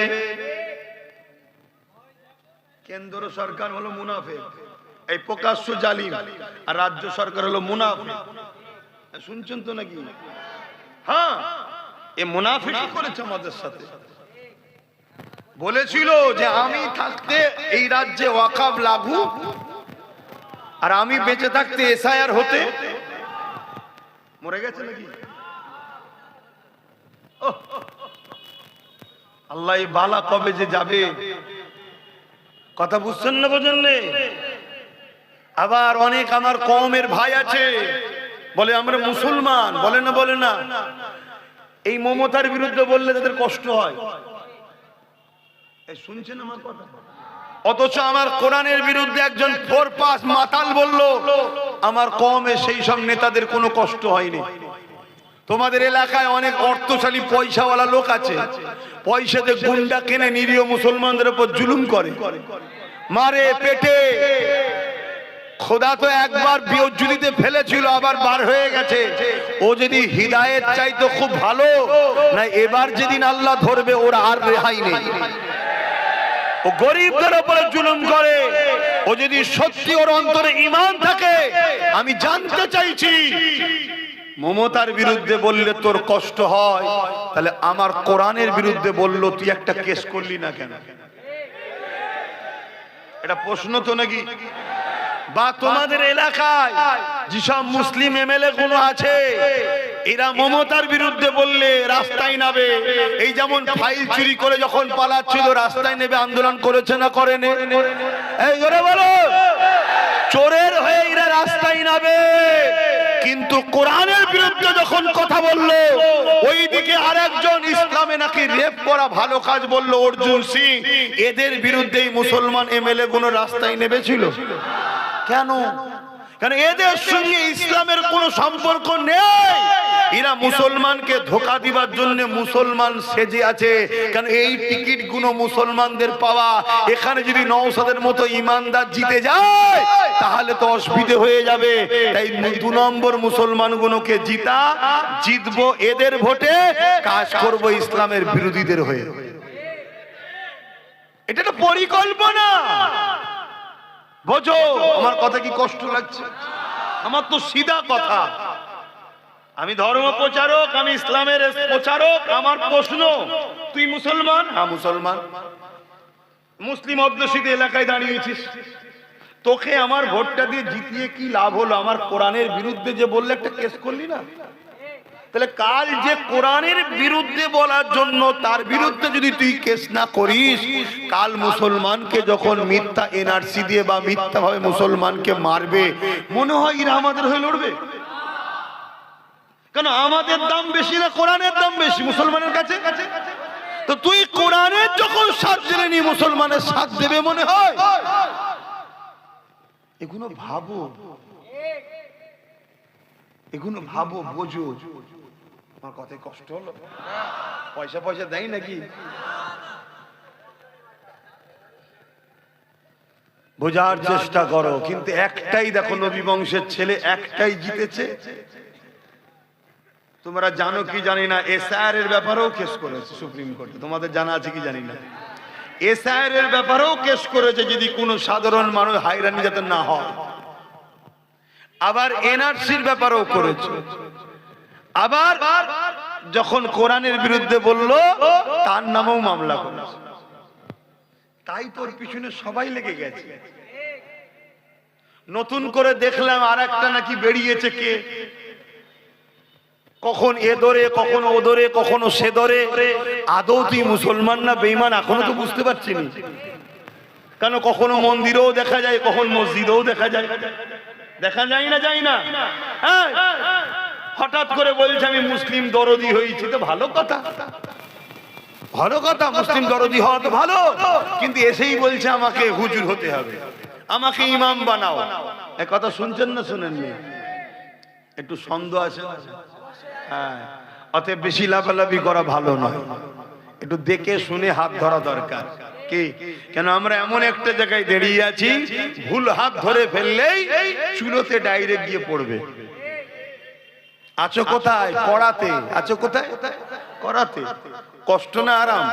S1: কেন্দ্র সরকার হলো মুনাফিক, এই প্রকাশ্য জালিম, আর রাজ্য সরকার হলো মুনাফিক। শুনছেন তো নাকি? হ্যাঁ, এই মুনাফিকই করেছে আমাদের সাথে। বলেছিল যে আমি থাকতে এই রাজ্যে ওয়াকফ লাগু, আর আমি বেঁচে থাকতে এসআইআর হতে। মরে গেছে নাকি? আল্লাহ এই বালা কবে যে যাবে, কথা বুঝছেন না? বোঝেন না? আবার অনেক আমার কওমের ভাই আছে, বলে আমরা মুসলমান, বলে না বলে না, এই মমতার বিরুদ্ধে বললে তাদের কষ্ট হয়। এই শুনছেন আমার কথা? অথচ আমার কোরআনের বিরুদ্ধে একজন ফোরপাস মাতাল বলল, আমার কওমে সেই সব নেতাদের কোনো কষ্ট হয়নি। তোমাদের এলাকায় অনেক অর্থশালী পয়সাওয়ালা লোক আছে, পয়সাতে গুন্ডা কিনে নিরীহ মুসলমানদের উপর জুলুম করে, মারে পেটে। খোদা তো একবার বিয়জ্জুদিতে ফেলেছিল, আবার বার হয়ে গেছে। ও যদি হিদায়েত চাইতো খুব ভালো, না এবার যেদিন আল্লাহ ধরবে ওর আর রেহাই নেই। ও গরিবদের উপরে জুলুম করে। ও যদি সত্যি ওর অন্তরে ঈমান থাকে, আমি জানতে চাইছি, মমতার বিরুদ্ধে বললে তোর কষ্ট হয়, তাহলে আমার কোরআনের বিরুদ্ধে বললো তুই একটা কেস করলি না কেন? এটা প্রশ্ন তো নাকি? বা তোমাদের এলাকায় যেসব মুসলিম এমএলএ গুলো আছে, এরা মমতার বিরুদ্ধে বললে রাস্তায় নামে। এই যেমন ফাইল চুরি করে যখন পালাচ্ছিল, রাস্তায় নেবে আন্দোলন করেছে না করেনি? এই জোরে বলো। চোরের হয়ে এরা রাস্তায় নামে, কিন্তু কোরআনের বিরুদ্ধে যখন কথা বললো, ওইদিকে আরেকজন ইসলামে নাকি রেপ করা ভালো কাজ বললো অর্জুন সিং, এদের বিরুদ্ধেই মুসলমান এমএলএ গুলো রাস্তায় নেমেছিল। কেন? কারণ এদের সঙ্গে ইসলামের কোনো সম্পর্ক নেই। এরা মুসলমানকে ধোঁকা দিবার জন্য মুসলমান সেজে আছে। কারণ এই টিকিট গুলো মুসলমানদের পাওয়া, এখানে যদি নওশাদের মতো ইমানদার জিতে যায় তাহলে তো অসুবিধে হয়ে যাবে। তাই 2 নম্বর মুসলমান গুলোকে জিতবো এদের ভোটে, কাজ করব ইসলামের বিরোধীদের হয়ে। এটা তো পরিকল্পনা। বোঝো আমার কথা কি কষ্ট লাগছে? আমার তো সিধা কথা। আমি ধর্ম প্রচারক, আমি ইসলামের প্রচারক। আমার প্রশ্ন, তুই মুসলমান? হ্যাঁ মুসলমান। মুসলিম অধ্যুষিত এলাকায় দাঁড়িয়েছিস, তোকে আমার ভোটটা দিয়ে জিতিয়ে কি লাভ হলো? আমার কোরআনের বিরুদ্ধে যে বললে একটা কেস করলি না, তাহলে কাল যে কোরআনের বিরুদ্ধে বলার জন্য তার বিরুদ্ধে যদি তুই কেস না করিস, কাল মুসলমানকে যখন মিথ্যা এনআরসি দিয়ে বা মিথ্যা ভাবে মুসলমানকে মারবে, মনে হয় এরা আমাদের হয়ে লড়বে? কেন আমাদের দাম বেশি না কোরআনের দাম বেশি মুসলমানের কাছে? তো তুই কোরআনের যখন সাথ দিলে নি মুসলমানের সাথ দেবে মনে হয়? এগুলো ভাবো, এগুলো ভাবো, বোঝো। আমার কথায় কষ্ট হলো? পয়সা পয়সা দেয় নাকি? বোঝার চেষ্টা করো। কিন্তু একটাই দেখো, নবী বংশের ছেলে একটাই জিতেছে। তোমরা জানো কি জানি না, এসআইআর এর ব্যাপারেও কেস করেছে সুপ্রিম কোর্টে। তোমাদের জানা আছে কি জানি না, এসআইআর এর ব্যাপারেও কেস করেছে, যদি কোনো সাধারণ মানুষ হয়রানি যাতে না হয়। আবার এনআরসির ব্যাপারেও করেছে। আবার যখন কোরআনের বিরুদ্ধে বলল তার নামেও মামলা করেছে। তাই তোর পিছনে সবাই লেগে গেছে। নতুন করে দেখলাম আর একটা নাকি বেরিয়েছে, কে কখন এ ধরে, কখনো ও ধরে, কখনো সে ধরে। আদৌ তুই মুসলমান না বেঈমান এখনো তো বুঝতে পারছি না। কেন কখনো মন্দিরেও দেখা যায়, কখন মসজিদেও দেখা যায়। দেখা যায় না, যায় না? হ্যাঁ, হঠাৎ করে বলছে আমি মুসলিম দরদি হয়েছি, তো ভালো কথা, ভালো কথা, মুসলিম দরদি হওয়া তো ভালো। কিন্তু এসেই বলছে আমাকে হুজুর হতে হবে, আমাকে ইমাম বানাও। এ কথা শুনছেন না শুনেননি? একটু সন্দেহ আছে। হ্যাঁ, অতএব বেশি লাফালাফি করা ভালো নয়। একটু দেখে শুনে হাত ধরা দরকার। কি কেন আমরা এমন একটা জায়গায় দাঁড়িয়ে আছি, ভুল হাত ধরে ফেললেই চুলোতে ডাইরেক্ট গিয়ে পড়বে। আছো কোথায়? কড়াতে। আছো কোথায়? কড়াতে। কষ্ট না আরাম?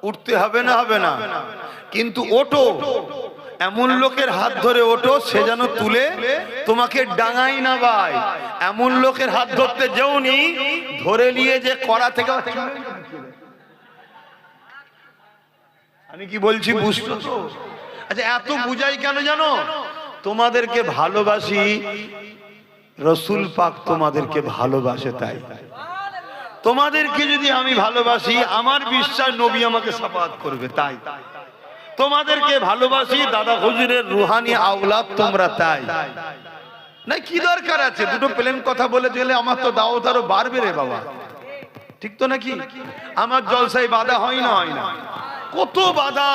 S1: উঠতে হবে না? হবে না? কিন্তু ওঠো, এমন লোকের হাত ধরে ওঠো সে যেন তুলে তোমাকে ডাঙাই না ভাই। এমন লোকের হাত ধরতে যেওনি ধরে নিয়ে যে কড়া থেকে। আমি কি বলছি বুঝছো তো? আচ্ছা, এত বুঝাই কেন জানো? তোমাদেরকে ভালোবাসি, রসুল পাক তোমাদেরকে ভালোবাসে। তাই তোমাদেরকে যদি আমি ভালোবাসি, আমার বিশ্বাস নবী আমাকে শাফাআত করবে। তাই তোমাদেরকে ভালোবাসি, দাদা হুজুরের রুহানি আওলাদ তোমরা। তাই না, কি দরকার আছে দুটো প্লেন কথা বলে দিলে? আমার তো দাওয়াত আরো বাড়বে রে বাবা, ঠিক তো নাকি? আমার জলসায় বাধা হয় না? হয় না? কত বাধা।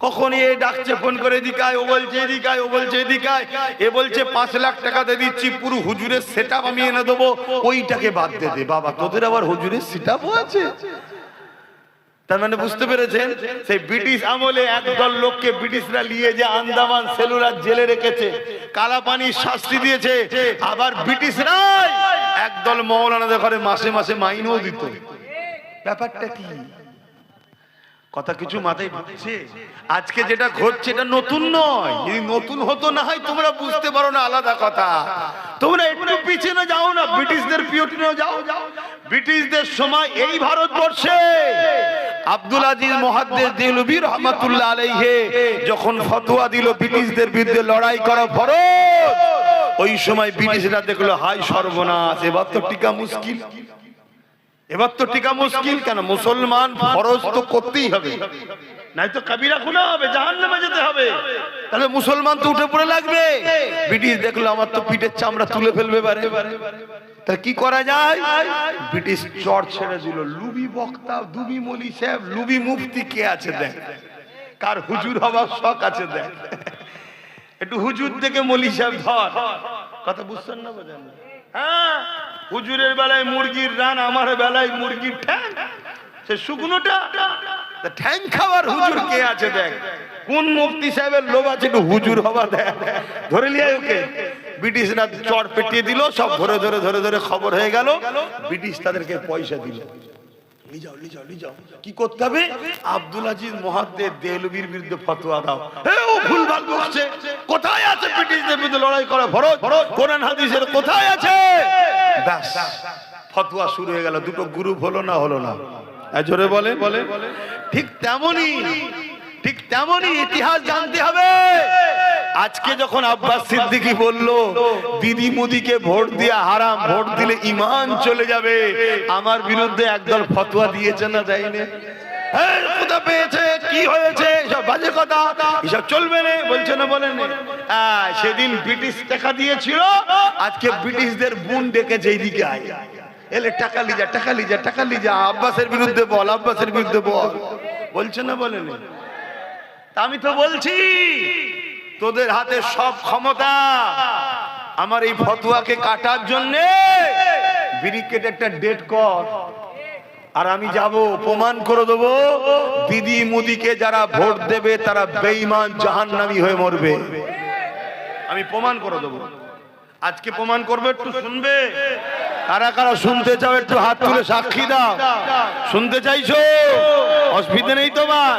S1: কখন এ ডাকছে ফোন করে, এদিকায়, ও বলছে এদিকায়, ও বলছে এদিকায়, এ বলছে 5 লাখ টাকা দিয়ে দিচ্ছি, পুরো হুজুরের সেটআপ আমি এনে দেবো, ওইটাকে বাদ দে দে। বাবা, তোদের আবার হুজুরের সেটআপও আছে? তার মানে বুঝতে পেরেছেন, সেই ব্রিটিশ আমলে একদল লোককে ব্রিটিশরা নিয়ে যে আন্দামান সেলুলার জেলে রেখেছে, কালা পানির শাস্তি দিয়েছে। আবার ব্রিটিশরাই একদল মৌলানাদের ঘরে মাসে মাসে মাইনেও দিত। ব্যাপারটা কি? কথা কিছু মাথায় ঢুকছে? আজকে যেটা ঘটছে এটা নতুন নয়। যদি নতুন হতো না হয় তোমরা বুঝতে পারো না, আলাদা কথা। তোমরা একটু পিছনে যাও না, ব্রিটিশদের পিরিয়ডে যাও। ব্রিটিশদের সময় এই ভারতবর্ষে আব্দুল আজিজ মুহাদ্দিস দেহলভী রাহমাতুল্লাহ আলাইহি যখন ফতোয়া দিল ব্রিটিশদের বিরুদ্ধে লড়াই করা ফরজ, ওই সময় ব্রিটিশরা দেখলো হাই সর্বনাশ, এবার তো টিকা মুশকিল। এবার তো টিকা মুশকিল। কেন? মুসলমান ফরজ তো করতেই হবে, নাই তো কবিরা গুনাহ হবে, জাহান্নামে যেতে হবে। তাহলে মুসলমান তো উঠে পড়ে লাগবে। ব্রিটিশ দেখলো আমার তো পিঠের চামড়া তুলে ফেলবে বারে। তা কি করা যায়? ব্রিটিশ চট ছেড়ে দিল। লুবি বক্তা, দুবি মলি সাহেব, লুবি মুফতি কে আছে দেখ, কার হুজুর হবার শখ আছে দেখ, একটু হুজুর থেকে মলি সাহেব ধর। কথা বুঝছেন না? বোঝেন না? হ্যাঁ, হুজুরের বেলায় মুরগির রান, আমার বেলায় মুরগির ঠ্যাং। সে শুকনোটা ঠ্যাং খাওয়ার হুজুর কে আছে দেখ। কোন মুফতি সাহেবের লোভ আছে একটু হুজুর হবা দেখ, ধরে লিয়ে ওকে। ব্রিটিশরা চট পেটিয়ে দিল, সব ধরে ধরে ধরে ধরে খবর হয়ে গেল। ব্রিটিশ তাদেরকে পয়সা দিল, কি করতে হবে? আব্দুল আজিজ মুহাদ্দিস দেহলভীর বিরুদ্ধে ফতোয়া দাও। ও ভুলভাল বকছে। কোথায় আছে ব্রিটিশদের বিরুদ্ধে লড়াই করা ফরজ? কোরআন হাদিসের কোথায় আছে? ব্যাস, ফতোয়া শুরু হয়ে গেল। দুটো গ্রুপ হলো না? হলো না? জোরে বলে। ঠিক তেমনি ঠিক তেমনই ইতিহাস জানতে হবে। আজকে যখন আব্বাস সিদ্দিকী বলল দিদি মুদিকে ভোট দিয়ে হারাম, ভোট দিলে ঈমান চলে যাবে, আমার বিরুদ্ধে একদল ফতোয়া দিয়েছে না যায়নি? কোথা পেয়েছে, কি হয়েছে, সব বাজে কথা, এসব চলবে না, বলছে না বলেন? সেদিন ব্রিটিশ টাকা দিয়েছিল, আজকে ব্রিটিশদের বোন ডেকেছে এইদিকে আয়, এলে টাকা লিজা, টাকা লিজা, টাকা লিজা, আব্বাসের বিরুদ্ধে বল, আব্বাসের বিরুদ্ধে বল, বলছে না বলেন? আমি তো বলছি তোদের হাতে সব ক্ষমতা, আমার এই ফতোয়াকে কাটার জন্য ব্রিকেট একটা ডেট কর, আর আমি যাব, প্রমাণ করে দেবো দিদি মুদিকে যারা ভোট দেবে তারা বেঈমান জাহান্নামী হয়ে মরবে। আমি প্রমাণ করে দেবো, আজকে প্রমাণ করবে, একটু শুনবে? কারা কারা শুনতে চাও একটু হাত তুলে সাক্ষী দাও। শুনতে চাইছো? অসুবিধা নেই তোমার?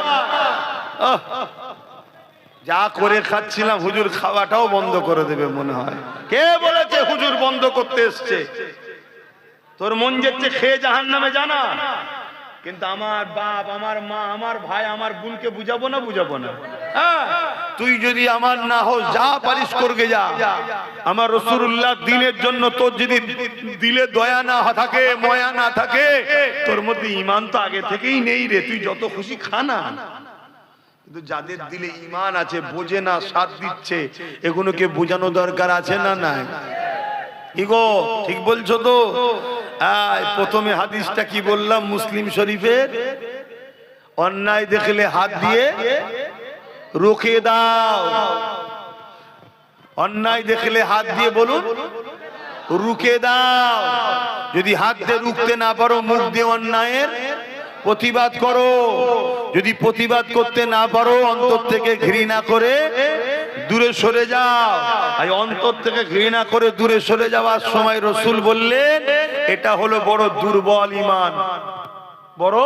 S1: যা করে খাচ্ছিলাম হুজুর খাওয়াটাও বন্ধ করে দেবে মনে হয়। কে বলেছে হুজুর বন্ধ করতে এসছে? তোর মন যেতে খেয়ে জাহান্নামে জানা, কিন্তু আমার বাপ, আমার মা, আমার ভাই, আমার বোনকে বুঝাবো না, বুঝাবো না? হ্যাঁ, তুই যদি আমার না হোস যা পারিস করগে যা। আমার রাসূলুল্লাহ দ্বীনের জন্য তোর যদি দিলে দয়া না থাকে, ময়া না থাকে, তোর মধ্যে ঈমান তো আগে থেকেই নেই রে, তুই যত খুশি খানা। কিন্তু যাদের দিলে ঈমান আছে, বোঝে না, সাথ দিচ্ছে, এগুলোকে বোঝানো দরকার আছে না নাই? কি গো, ঠিক বলছো তো? প্রথমে হাদিসটা কি বললাম মুসলিম শরীফের? অন্যায় দেখলে হাত দিয়ে রুখে দাও। অন্যায় দেখলে হাত দিয়ে বলুন রুখে দাও। যদি হাত দিয়ে রুখতে না পারো, মুখ দিয়ে অন্যায়ের প্রতিবাদ করো। যদি প্রতিবাদ করতে না পারো, অন্তর থেকে ঘৃণা করে দূরে সরে যাও। আর অন্তর থেকে ঘৃণা করে দূরে সরে যাওয়ার সময় রাসূল বললেন এটা হলো বড় দুর্বল ঈমান। বড়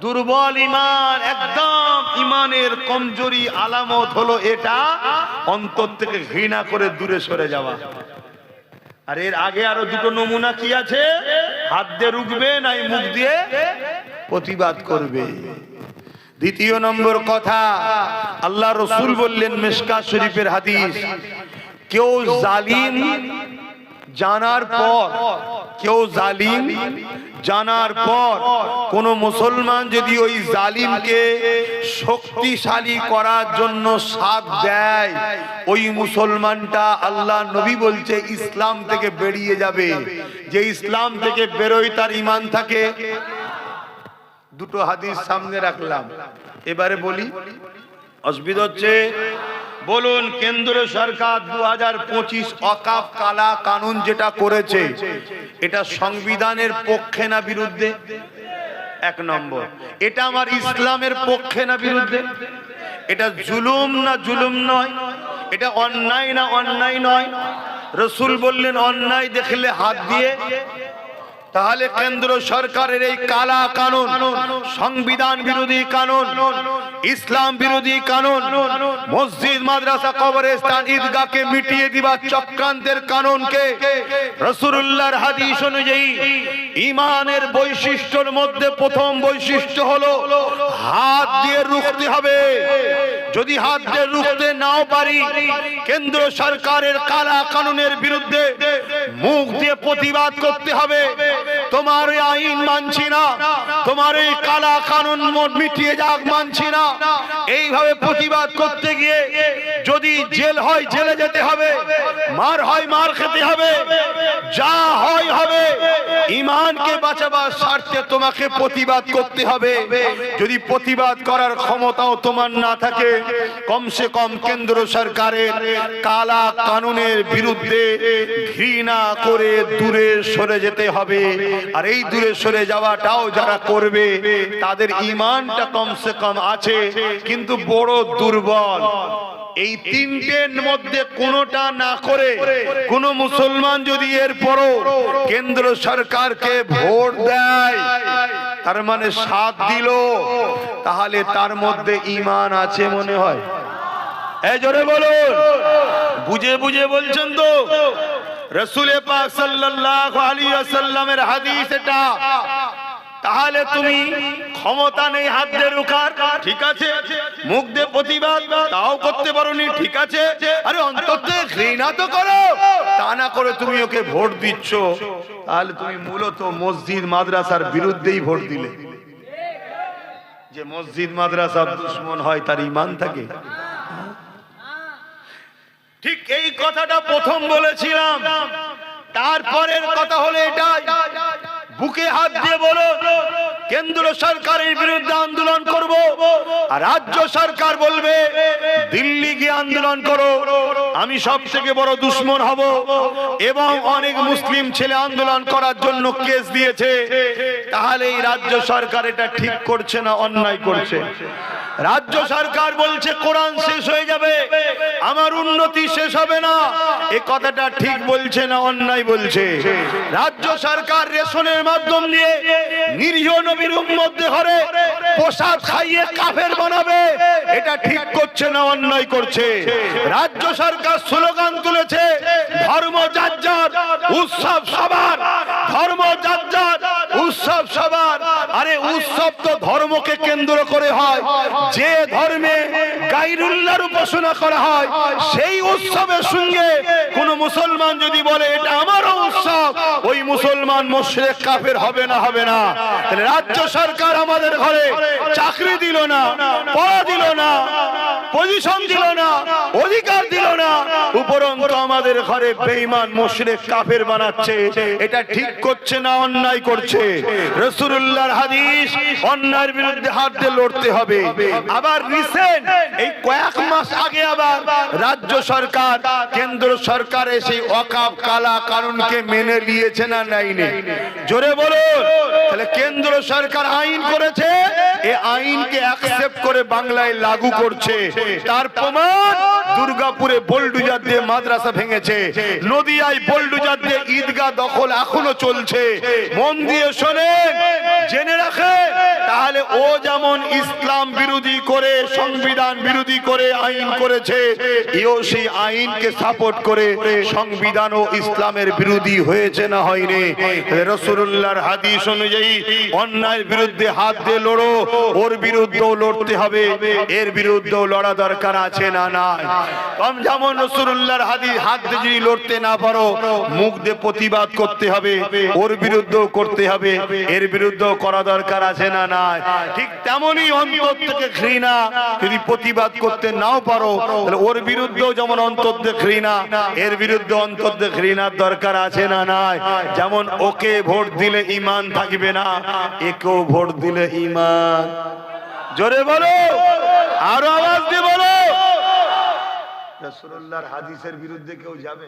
S1: দুর্বল ঈমান, একদম ঈমানের কমজোরি আলামত হলো এটা, অন্তর থেকে ঘৃণা করে দূরে সরে যাওয়া। আর এর আগে আরো দুটো নমুনা কি আছে? হাত দিয়ে রুখবে, নাই মুখ দিয়ে প্রতিবাদ করবে। দ্বিতীয় নম্বর কথা, আল্লাহ রাসূল বললেন মিশকাত শরীফের হাদিস, কেউ জালিম জানার পর, কেউ জালিম জানার পর কোন মুসলমান যদি ওই জালিমকে শক্তিশালী করার জন্য সাথ দেয়, ওই মুসলমানটা আল্লাহ নবী বলছে ইসলাম থেকে বেরিয়ে যাবে। যে ইসলাম থেকে বেরোয় তার ঈমান থাকে। দুটো হাদিস সামনে রাখলাম, এবারে বলি, অসুবিধা হচ্ছে? বলুন, কেন্দ্র সরকার 2025 ওয়াকফ কালা কানুন যেটা করেছে, এটা সংবিধানের পক্ষে না বিরুদ্ধে? এক নম্বর, এটা আমার ইসলামের পক্ষে না বিরুদ্ধে? এটা জুলুম না জুলুম নয়? এটা অন্যায় না অন্যায় নয়? রাসূল বললেন অন্যায় দেখলে হাত দিয়ে। তাহলে কেন্দ্র সরকারের এই কালা কানুন, সংবিধান বিরোধী কানুন, ইসলাম বিরোধী কানুন, মসজিদ মাদ্রাসা কবরস্থান ঈদগাহকে মিটিয়ে দিবার চক্রান্তের কানুনকে রাসূলুল্লাহর হাদিস অনুযায়ী ঈমানের বৈশিষ্ট্যের মধ্যে প্রথম বৈশিষ্ট্য হলো হাত দিয়ে রুখতে হবে। যদি হাত দিয়ে রুখতে নাও পারি, কেন্দ্র সরকারের কালা কানুনের বিরুদ্ধে মুখ দিয়ে প্রতিবাদ করতে হবে। তোমার এই আইন মানছি না, তোমার এই কালা কানুন মিটিয়ে যাক মানছি না, এইভাবে প্রতিবাদ করতে গিয়ে যদি জেল হয় জেলে যেতে হবে, মার হয় মার খেতে হবে, যা হয় হবে। ঈমানকে বাঁচাবার স্বার্থে তোমাকে প্রতিবাদ করতে হবে। যদি প্রতিবাদ করার ক্ষমতাও তোমার না থাকে, কমসে কম কেন্দ্র সরকারের কালা কানুনের বিরুদ্ধে ঘৃণা করে দূরে সরে যেতে হবে। আর এই দূরে সরে যাওয়াটাও যারা করবে তাদের ঈমানটা কমসে কম আছে, কিন্তু বড় দুর্বল। এই তিনটের মধ্যে কোনটা না করে কোন মুসলমান যদি এরপরও কেন্দ্র সরকারকে ভোট দেয়, তার মানে সাথ দিল, তাহলে তার মধ্যে ঈমান আছে মনে হয়? এই জোরে বলুন, বুঝে বুঝে বলছেন তো? রাসূল পাক সাল্লাল্লাহু আলাইহি ওয়াসাল্লামের হাদিস এটা। তাহলে তুমি ক্ষমতা নেই হাত দিয়ে রুখার, ঠিক আছে, মুখ দিয়ে প্রতিবাদ তাও করতে পারোনি, ঠিক আছে, আরে অন্তত ঘৃণা তো করো, তা না করে তুমি ওকে ভোট দিচ্ছ, তাহলে তুমি মূলত মসজিদ মাদ্রাসার বিরুদ্ধেই ভোট দিলে। যে মসজিদ মাদ্রাসার দুশমন হয় তার ঈমান থাকে। ঠিক এই কথাটা প্রথম বলেছিলাম। তারপরের কথা হলো এটাই, বুকে হাত দিয়ে বলো কেন্দ্র সরকারের বিরুদ্ধে আন্দোলন করব, আর রাজ্য সরকার বলবে দিল্লি গিয়ে আন্দোলন করো, আমি সব থেকে বড় দুশমন হব। এবং অনেক মুসলিম ছেলে আন্দোলন করার জন্য কেস দিয়েছে। তাহলে এই রাজ্য সরকার এটা ঠিক করছে না অন্যায় করছে? রাজ্য সরকার বলছে কোরআন শেষ হয়ে যাবে, আমার উন্নতি শেষ হবে না, এই কথাটা ঠিক বলছে না অন্যায় বলছে? রাজ্য সরকার রেশনের মাধ্যম দিয়ে নিরীহ নবীর উম্মতদের ঘরে প্রসাদ খাইয়ে কাফের বানাবে, এটা ঠিক করছে না অন্যায় করছে? রাজ্য সরকার স্লোগান তুলেছে ধর্ম যার যার উৎসব সবার, ধর্ম যার যার উৎসব সবার। আরে উৎসব তো ধর্মকে কেন্দ্র করে হয়, যে ধর্মে গায়রুল্লাহর উপাসনা করা হয় সেই উৎসবের সঙ্গে কোন মুসলমান যদি বলে এটা আমারও উৎসব, ওই মুসলমান মুশরিক কাফের হবে না? হবে না। তাহলে রাজ্য সরকার আমাদের ঘরে চাকরি দিল না, পড়া দিল না, পজিশন দিল না, অধিকার দিল না, উপরন্তু আমাদের ঘরে বেঈমান মুশরিক কাফের বানাচ্ছে, এটা ঠিক করছে না অন্যায় করছে? রাসূলুল্লাহর হাদিস, অন্যায়ের বিরুদ্ধে হাত দিয়ে লড়তে হবে। আবার রিসেন্ট এই কয়েক মাস আগে আবার রাজ্য সরকার কেন্দ্র সরকারে সেই ওয়াকফ কালা কানুনকে মেনে নিয়েছে না নেয়নি? জোরে বলুন। তাহলে কেন্দ্র সরকার আইন করেছে, এই আইনকে অ্যাকসেপ্ট করে বাংলায় লাগু করছে। তার প্রমাণ দুর্গাপুরে বোলডুজার দিয়ে মাদ্রাসা ভেঙেছে, নদিয়ায় বোলডুজার দিয়ে ঈদগাহ দখল এখনো চলছে। মন দিয়ে শোনেন, জেনে রাখে, তাহলে ও যেমন ইসলাম বিরোধী করে, সংবিধান বিরোধী করে আইন করেছে, এও সেই আইনকে সাপোর্ট করে সংবিধান ও ইসলামের বিরোধী হয়েছে না হয়নি? রাসূলুল্লাহর হাদিস অনুযায়ী অন্যায়ের বিরুদ্ধে হাত দিয়ে লড়ো, ওর বিরুদ্ধেও লড়তে হবে, এর বিরুদ্ধেও লড়া দরকার আছে না নাই? কম যেমন রাসূলুল্লাহর হাদিস হাত দিয়ে যদি লড়তে না পারো, মুখ দিয়ে প্রতিবাদ করতে হবে, ওর বিরুদ্ধেও করতে হবে, এর বিরুদ্ধেও করা দরকার আছে না নাই? ঠিক তেমনই অন্তর থেকে ঘৃণা যদি প্রতিবাদ করতে নাও পারো, তাহলে ওর বিরুদ্ধেও যেমন অন্তর থেকে ঘৃণা, এর বিরুদ্ধে অন্তর থেকে ঘৃণার দরকার আছে না নাই? যেমন ওকে ভোট দিলে ঈমান থাকবে না, একেও ভোট দিলে ঈমান। জোরে বলো, আরো আওয়াজ দিয়ে বলো। রাসূলুল্লাহর হাদিসের বিরুদ্ধে কেউ যাবে?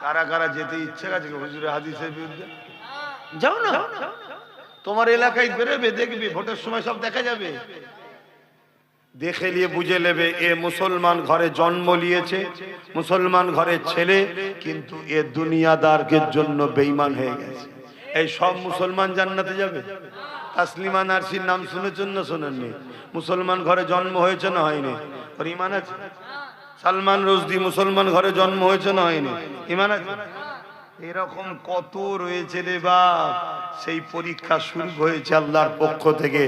S1: কারা কারা যেতে ইচ্ছে আছে হুজুরের হাদিসের বিরুদ্ধে? যাও না, তোমার এলাকায় বেরোবে, দেখবে ভোটের সময় সব দেখা যাবে, দেখে নিয়ে বুঝে নেবে এ মুসলমান ঘরে জন্ম নিয়েছে, মুসলমান ঘরের ছেলে, কিন্তু এ দুনিয়াদারদের জন্য বেঈমান হয়ে গেছে। এই সব মুসলমান জান্নাতে যাবে? তাসলিমা নার্সির নাম শুনেছেন না শোনেননি? মুসলমান ঘরে জন্ম হয়েছে না হয়নি? ওর ঈমান আছে? সালমান রুশদি মুসলমান ঘরে জন্ম হয়েছে না হয়নি? ঈমান আছে? এরকম কত রয়েছে রে বাপ। সেই পরীক্ষা শুরু হয়েছে আল্লাহর পক্ষ থেকে।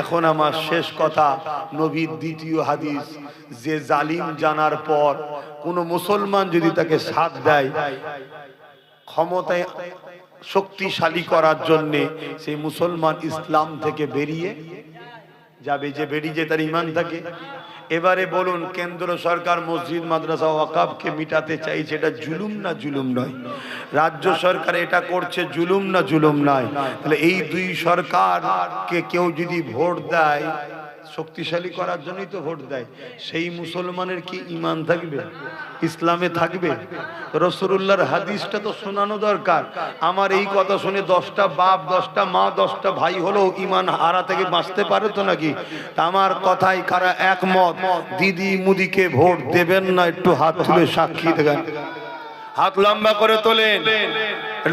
S1: এখন আমার শেষ কথা, নবীর দ্বিতীয় হাদিস, যে জালিম জানার পর কোন মুসলমান যদি তাকে সাথ দেয় ক্ষমতায় শক্তিশালী করার জন্যে, সেই মুসলমান ইসলাম থেকে বেরিয়ে যাবে। যে বেরিয়ে তার ঈমান থাকে। এবারে বলুন, কেন্দ্র সরকার মসজিদ মাদ্রাসা ওয়াকফকে মিটাতে চাইছে, এটা জুলুম না জুলুম নয়? রাজ্য সরকার এটা করছে, জুলুম না জুলুম নয়? তাহলে এই দুই সরকারকে কেউ যদি ভোট দেয় শক্তিশালী করার জন্যই তো ভোট দেয়, সেই মুসলমানের কি ঈমান থাকবে, ইসলামে থাকবে? রাসূলুল্লাহর হাদিসটা তো শোনানো দরকার। আমার এই কথা শুনে 10টা বাপ, 10টা মা, 10টা ভাই হলো ঈমান হারা থেকে বাঁচতে পারে তো নাকি? আমার কথাই কারা একমত? দিদি মুদিকে ভোট দেবেন না? একটু হাত তুলে সাক্ষী দেন। হাত লম্বা করে তোলেন,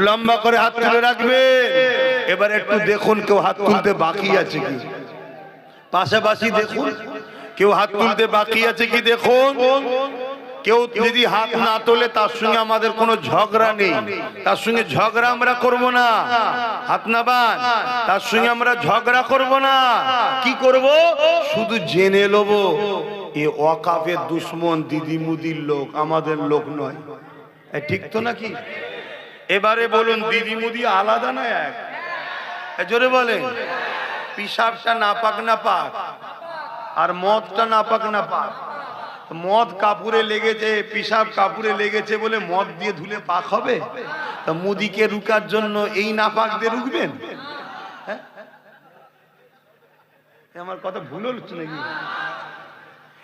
S1: লম্বা করে হাত তুলে রাখবে। এবার একটু দেখুন কেউ হাত তুলতে বাকি আছে কি, পাশাপাশি দেখুন কেউ হাত তুলতে বাকি আছে কি, দেখুন। কেউ যদি হাত না তোলে তার সঙ্গে আমাদের কোনো ঝগড়া নেই, তার সঙ্গে ঝগড়া আমরা করব না। হাত নামান, তার সঙ্গে আমরা ঝগড়া করব না। কি করব? শুধু জেনে নেব এ ওয়াকাফের দুশমন, দিদি মুদির লোক, আমাদের লোক নয়। ঠিক তো নাকি? এবারে বলুন, দিদি মুদি আলাদা না এক? জোরে বলেন। পিসাবটা নাপাক না পাক, আর মদটা নাপাক না পাক? মদ কাপড়ে লেগেছে, পিসাব কাপড়ে লেগেছে বলে মদ দিয়ে ধুলে পাক হবে? তা মুদিকে রুকার জন্য এই নাপাক দিয়ে রুকবেন? আমার কথা ভুল হচ্ছে নাকি?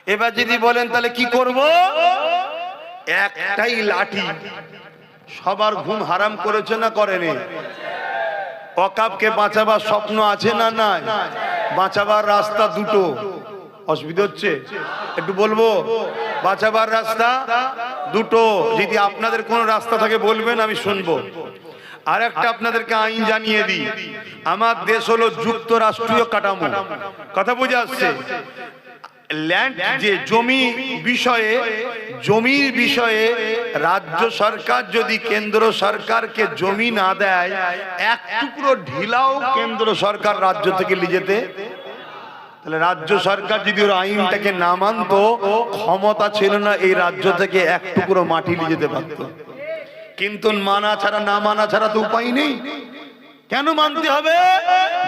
S1: এবার যদি বলেন তাহলে কি করব? একটাই লাঠি সবার ঘুম হারাম করেছে না করেনি? ওয়াকাফকে বাঁচাবার স্বপ্ন আছে না নাই? বাঁচাবার রাস্তা দুটো। অসুবিধা হচ্ছে? একটু বলবো, বাঁচাবার রাস্তা দুটো। যদি আপনাদের কোনো রাস্তা থাকে বলবেন, আমি শুনবো। আর একটা আপনাদেরকে আইন জানিয়ে দিই, আমার দেশ হলো যুক্তরাষ্ট্রীয় কাঠামো। কথা বুঝে আসছে? ল্যান্ড যে জমির বিষয়ে রাজ্য সরকার যদি কেন্দ্র সরকারকে জমি না দেয়, এক টুকরো ঢিলাও কেন্দ্র সরকার রাজ্য থেকে নিয়ে যেতে, তাহলে রাজ্য সরকার যদি ওর আইনটাকে না মানতো, ক্ষমতা ছিল না এই রাজ্য থেকে এক টুকরো মাটি নিয়ে যেতে পারতো। কিন্তু মানা ছাড়া, না মানা ছাড়া তো উপায় নেই। কেন মানতে হবে?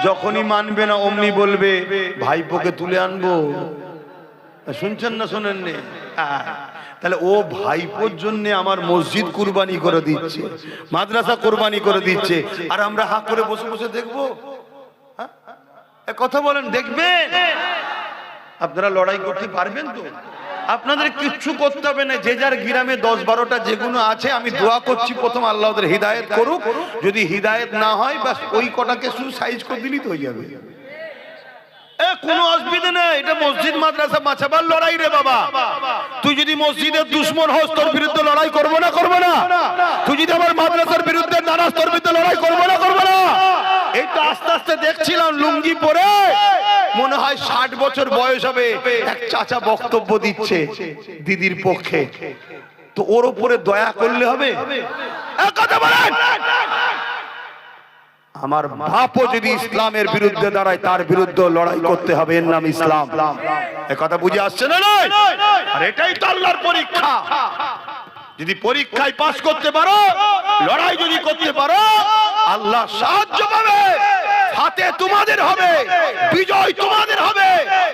S1: যখনই মানবে না অমনি বলবে ভাইপোকে তুলে আনবো। শুনছেন না শোনেননি? তাহলে ও ভাইপোর জন্য আমার মসজিদ কুরবানি করে দিচ্ছে, মাদ্রাসা কুরবানি করে দিচ্ছে, আর আমরা হাঁ করে বসে বসে দেখবো? কথা বলেন, দেখবেন? আপনারা লড়াই করতে পারবেন তো? আপনাদের কিচ্ছু করতে হবে না। যে যার গ্রামে 10-12টা যেগুলো আছে, আমি দোয়া করছি প্রথম আল্লাহ ওদের হিদায়েত করুক। যদি হিদায়েত না হয়, বাস ওই কটাকে শুধু সাইজ করে দিলেই তো হয়ে যাবে। কোনো অসুবিধা নেই। এটা মসজিদ মাদ্রাসা বাঁচাবার লড়াই রে বাবা। তুই যদি মসজিদের দুশ্মন হস, তোর বিরুদ্ধে লড়াই করবো না? করবো না? তুই যদি আমার মাদ্রাসার বিরুদ্ধে, নারাজ, তোর বিরুদ্ধে লড়াই করবো না? করবো না? এই তো আস্তে আস্তে দেখছিলাম লুঙ্গি পরে, মনে হয় 60 বছর বয়স হবে, এক চাচা বক্তব্য দিচ্ছে দিদির পক্ষে। তো ওর উপরে দয়া করলে হবে? কথা বলেন। আমার বাপও যদি ইসলামের বিরুদ্ধে দাঁড়ায়, তার বিরুদ্ধে লড়াই করতে হবে। এর নাম ইসলাম। এ কথা বুঝে আসছে না? আর এটাই তো আল্লাহর পরীক্ষা। যদি পরীক্ষায় পাস করতে পারো, লড়াই যদি করতে পারো, আল্লাহ সাহায্য পাবে, হাতে তোমাদের হবে, বিজয় তোমাদের হবে।